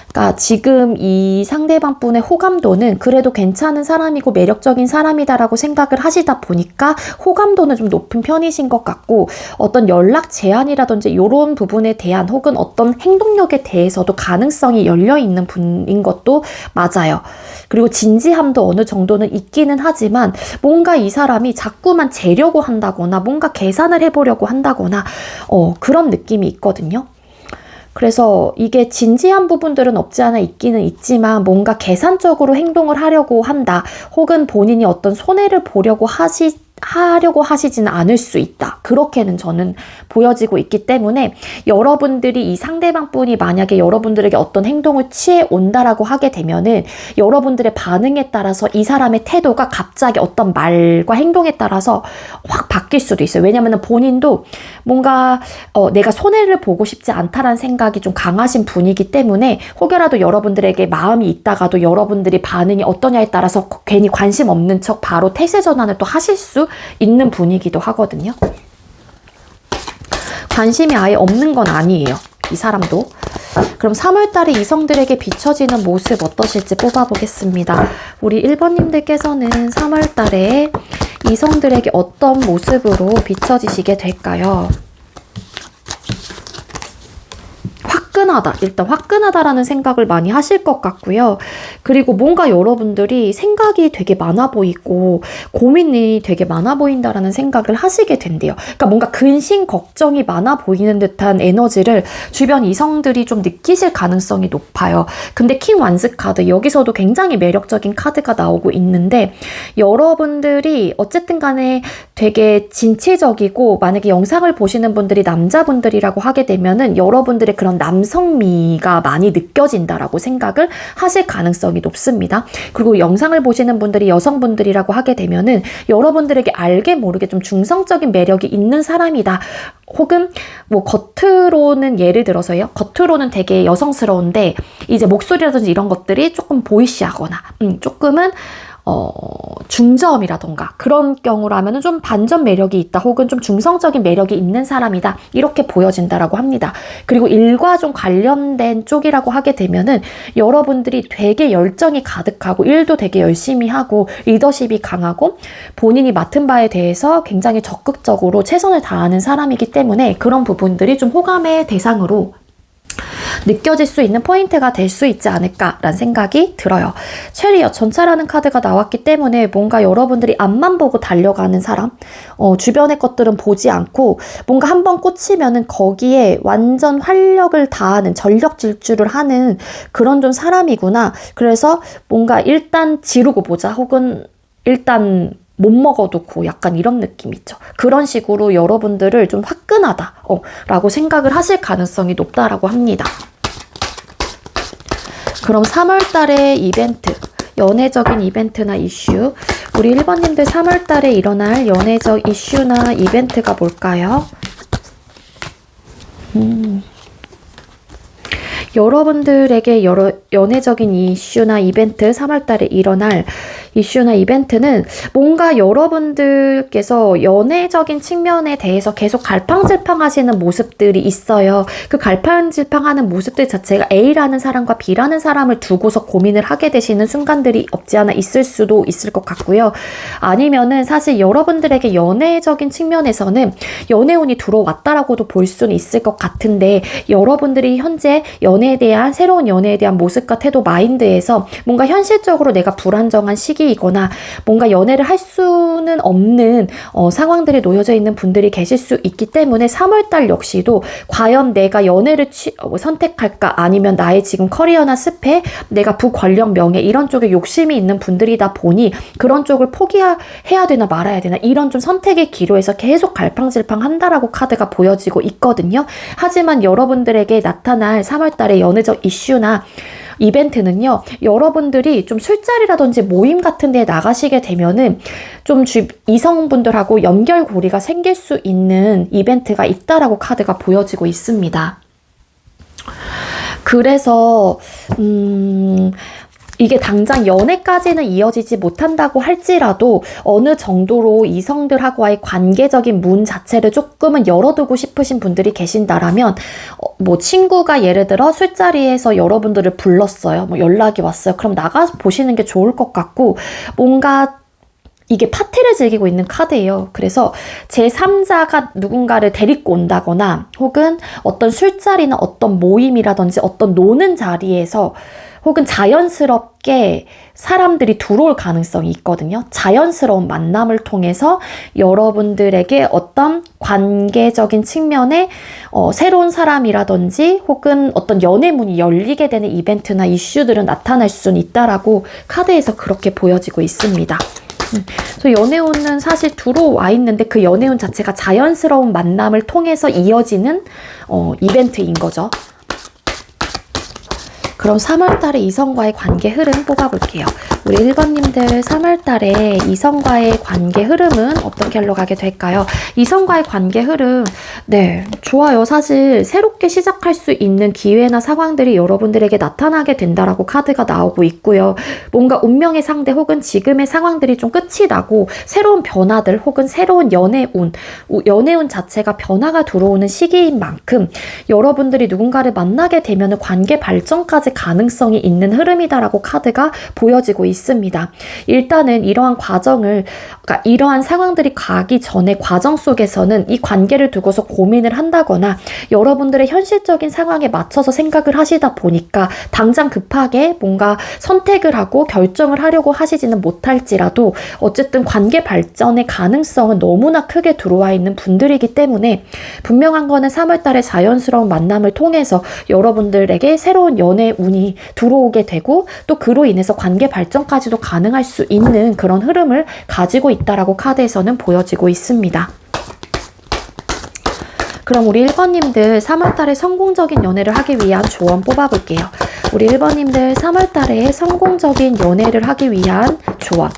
Speaker 1: 그러니까 지금 이 상대방 분의 호감도는 그래도 괜찮은 사람이고 매력적인 사람이다라고 생각을 하시다 보니까 호감도는 좀 높은 편이신 것 같고, 어떤 연락 제한이라든지 이런 부분에 대한 혹은 어떤 행동력에 대해서도 가능성이 열려있는 분인 것도 맞아요. 그리고 진지함도 어느 정도는 있기는 하지만 뭔가 이 사람이 자꾸만 재려고 한다거나 뭔가 계산을 해보려고 한다거나 그런 느낌이 있거든요. 그래서 이게 진지한 부분들은 없지 않아 있기는 있지만 뭔가 계산적으로 행동을 하려고 한다, 혹은 본인이 어떤 손해를 보려고 하시지는 않을 수 있다, 그렇게는 저는 보여지고 있기 때문에 여러분들이 이 상대방 분이 만약에 여러분들에게 어떤 행동을 취해 온다라고 하게 되면은 여러분들의 반응에 따라서 이 사람의 태도가 갑자기 어떤 말과 행동에 따라서 확 바뀔 수도 있어요. 왜냐면은 본인도 뭔가 내가 손해를 보고 싶지 않다라는 생각이 좀 강하신 분이기 때문에 혹여라도 여러분들에게 마음이 있다가도 여러분들이 반응이 어떠냐에 따라서 괜히 관심 없는 척 바로 태세 전환을 또 하실 수 있는 분이기도 하거든요. 관심이 아예 없는 건 아니에요, 이 사람도. 그럼 3월달에 이성들에게 비춰지는 모습 어떠실지 뽑아보겠습니다. 우리 1번님들께서는 3월달에 이성들에게 어떤 모습으로 비춰지시게 될까요? 화끈하다. 일단 화끈하다라는 생각을 많이 하실 것 같고요. 그리고 뭔가 여러분들이 생각이 되게 많아 보이고 고민이 되게 많아 보인다라는 생각을 하시게 된대요. 그러니까 뭔가 근심 걱정이 많아 보이는 듯한 에너지를 주변 이성들이 좀 느끼실 가능성이 높아요. 근데 킹 완스 카드, 여기서도 굉장히 매력적인 카드가 나오고 있는데, 여러분들이 어쨌든 간에 되게 진취적이고, 만약에 영상을 보시는 분들이 남자분들이라고 하게 되면은 여러분들의 그런 남성미가 많이 느껴진다라고 생각을 하실 가능성이 높습니다. 그리고 영상을 보시는 분들이 여성분들이라고 하게 되면은 여러분들에게 알게 모르게 좀 중성적인 매력이 있는 사람이다. 혹은 겉으로는, 예를 들어서요, 겉으로는 되게 여성스러운데 이제 목소리라든지 이런 것들이 조금 보이시하거나 조금은 중저음이라던가 그런 경우라면 좀 반전 매력이 있다 혹은 좀 중성적인 매력이 있는 사람이다 이렇게 보여진다라고 합니다. 그리고 일과 좀 관련된 쪽이라고 하게 되면은 여러분들이 되게 열정이 가득하고 일도 되게 열심히 하고 리더십이 강하고 본인이 맡은 바에 대해서 굉장히 적극적으로 최선을 다하는 사람이기 때문에 그런 부분들이 좀 호감의 대상으로 느껴질 수 있는 포인트가 될 수 있지 않을까라는 생각이 들어요. 체리엇 전차라는 카드가 나왔기 때문에 뭔가 여러분들이 앞만 보고 달려가는 사람, 주변의 것들은 보지 않고 뭔가 한번 꽂히면은 거기에 완전 활력을 다하는 전력 질주를 하는 그런 좀 사람이구나. 그래서 뭔가 일단 지르고 보자 혹은 일단 못 먹어두고 약간 이런 느낌 있죠. 그런 식으로 여러분들을 좀 화끈하다 라고 생각을 하실 가능성이 높다라고 합니다. 그럼 3월 달의 이벤트, 연애적인 이벤트나 이슈, 우리 1번님들 3월 달에 일어날 연애적 이슈나 이벤트가 뭘까요? 여러분들에게 연애적인 이슈나 이벤트, 3월 달에 일어날 이슈나 이벤트는 뭔가 여러분들께서 연애적인 측면에 대해서 계속 갈팡질팡하시는 모습들이 있어요. 그 갈팡질팡하는 모습들 자체가 A라는 사람과 B라는 사람을 두고서 고민을 하게 되시는 순간들이 없지 않아 있을 수도 있을 것 같고요. 아니면은 사실 여러분들에게 연애적인 측면에서는 연애운이 들어왔다라고도 볼 수는 있을 것 같은데 여러분들이 현재 새로운 연애에 대한 모습과 태도, 마인드에서 뭔가 현실적으로 내가 불안정한 시기이거나 뭔가 연애를 할 수는 없는 상황들에 놓여져 있는 분들이 계실 수 있기 때문에 3월달 역시도 과연 내가 연애를 선택할까 아니면 나의 지금 커리어나 스펙, 내가 부권력 명예 이런 쪽에 욕심이 있는 분들이다 보니 그런 쪽을 포기해야 되나 말아야 되나 이런 좀 선택의 기로에서 계속 갈팡질팡 한다라고 카드가 보여지고 있거든요. 하지만 여러분들에게 나타날 3월달의 연애적 이슈나 이벤트는요, 여러분들이 좀 술자리라든지 모임 같은 데 나가시게 되면은 좀 이성분들하고 연결고리가 생길 수 있는 이벤트가 있다라고 카드가 보여지고 있습니다. 그래서 이게 당장 연애까지는 이어지지 못한다고 할지라도 어느 정도로 이성들하고의 관계적인 문 자체를 조금은 열어두고 싶으신 분들이 계신다라면 뭐 친구가 예를 들어 술자리에서 여러분들을 불렀어요. 뭐 연락이 왔어요. 그럼 나가 보시는 게 좋을 것 같고 뭔가 이게 파티를 즐기고 있는 카드예요. 그래서 제3자가 누군가를 데리고 온다거나 혹은 어떤 술자리나 어떤 모임이라든지 어떤 노는 자리에서 혹은 자연스럽게 사람들이 들어올 가능성이 있거든요. 자연스러운 만남을 통해서 여러분들에게 어떤 관계적인 측면에 새로운 사람이라든지 혹은 어떤 연애문이 열리게 되는 이벤트나 이슈들은 나타날 수는 있다라고 카드에서 그렇게 보여지고 있습니다. 그래서 연애운은 사실 들어와 있는데 그 연애운 자체가 자연스러운 만남을 통해서 이어지는 이벤트인 거죠. 그럼 3월달에 이성과의 관계 흐름 뽑아볼게요. 우리 1번님들 3월달에 이성과의 관계 흐름은 어떻게 흘러가게 될까요? 이성과의 관계 흐름, 네, 좋아요. 사실 새롭게 시작할 수 있는 기회나 상황들이 여러분들에게 나타나게 된다라고 카드가 나오고 있고요. 뭔가 운명의 상대 혹은 지금의 상황들이 좀 끝이 나고 새로운 변화들 혹은 새로운 연애운 자체가 변화가 들어오는 시기인 만큼 여러분들이 누군가를 만나게 되면 관계 발전까지 가능성이 있는 흐름이다라고 카드가 보여지고 있습니다. 일단은 이러한 과정을, 그러니까 이러한 상황들이 가기 전에 과정 속에서는 이 관계를 두고서 고민을 한다거나 여러분들의 현실적인 상황에 맞춰서 생각을 하시다 보니까 당장 급하게 뭔가 선택을 하고 결정을 하려고 하시지는 못할지라도 어쨌든 관계 발전의 가능성은 너무나 크게 들어와 있는 분들이기 때문에 분명한 거는 3월달에 자연스러운 만남을 통해서 여러분들에게 새로운 연애 운이 들어오게 되고 또 그로 인해서 관계 발전까지도 가능할 수 있는 그런 흐름을 가지고 있다라고 카드에서는 보여지고 있습니다. 그럼 우리 1번님들 3월달에 성공적인 연애를 하기 위한 조언 뽑아볼게요. 우리 1번님들 3월달에 성공적인 연애를 하기 위한 조언.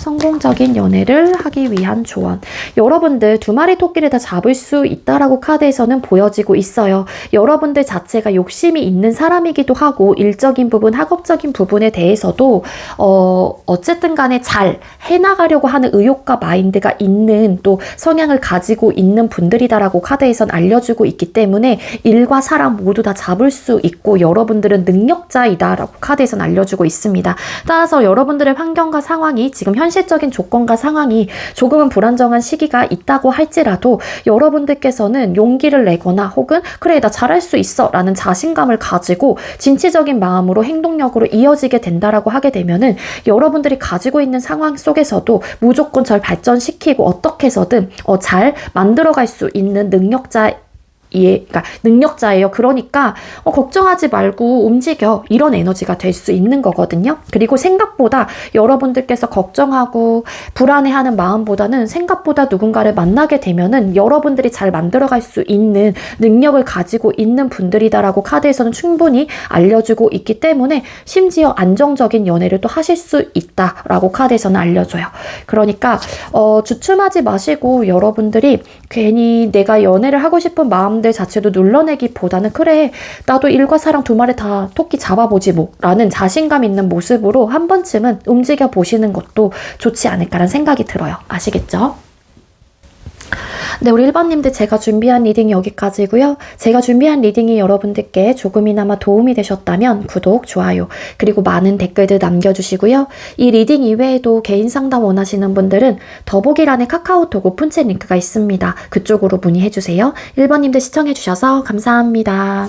Speaker 1: 성공적인 연애를 하기 위한 조언. 여러분들 두 마리 토끼를 다 잡을 수 있다라고 카드에서는 보여지고 있어요. 여러분들 자체가 욕심이 있는 사람이기도 하고 일적인 부분, 학업적인 부분에 대해서도 어쨌든 간에 잘 해나가려고 하는 의욕과 마인드가 있는 또 성향을 가지고 있는 분들이다라고 카드에선 알려주고 있기 때문에 일과 사람 모두 다 잡을 수 있고 여러분들은 능력자이다라고 카드에선 알려주고 있습니다. 따라서 여러분들의 환경과 상황이 지금 현실적인 조건과 상황이 조금은 불안정한 시기가 있다고 할지라도 여러분들께서는 용기를 내거나 혹은 그래 나 잘할 수 있어 라는 자신감을 가지고 진취적인 마음으로 행동력으로 이어지게 된다라고 하게 되면은 여러분들이 가지고 있는 상황 속에서도 무조건 잘 발전시키고 어떻게 해서든 잘 만들어갈 수 있는 그러니까 능력자예요. 그러니까 걱정하지 말고 움직여 이런 에너지가 될 수 있는 거거든요. 그리고 생각보다 여러분들께서 걱정하고 불안해하는 마음보다는 생각보다 누군가를 만나게 되면은 여러분들이 잘 만들어갈 수 있는 능력을 가지고 있는 분들이다라고 카드에서는 충분히 알려주고 있기 때문에 심지어 안정적인 연애를 또 하실 수 있다라고 카드에서는 알려줘요. 그러니까 주춤하지 마시고 여러분들이 괜히 내가 연애를 하고 싶은 마음들 자체도 눌러내기보다는 그래 나도 일과 사랑 두 마리 다 토끼 잡아보지 뭐 라는 자신감 있는 모습으로 한 번쯤은 움직여 보시는 것도 좋지 않을까라는 생각이 들어요. 아시겠죠? 네, 우리 1번님들 제가 준비한 리딩이 여기까지고요. 제가 준비한 리딩이 여러분들께 조금이나마 도움이 되셨다면 구독, 좋아요, 그리고 많은 댓글들 남겨주시고요. 이 리딩 이외에도 개인 상담 원하시는 분들은 더보기란에 카카오톡 오픈챗 링크가 있습니다. 그쪽으로 문의해주세요. 1번님들 시청해주셔서 감사합니다.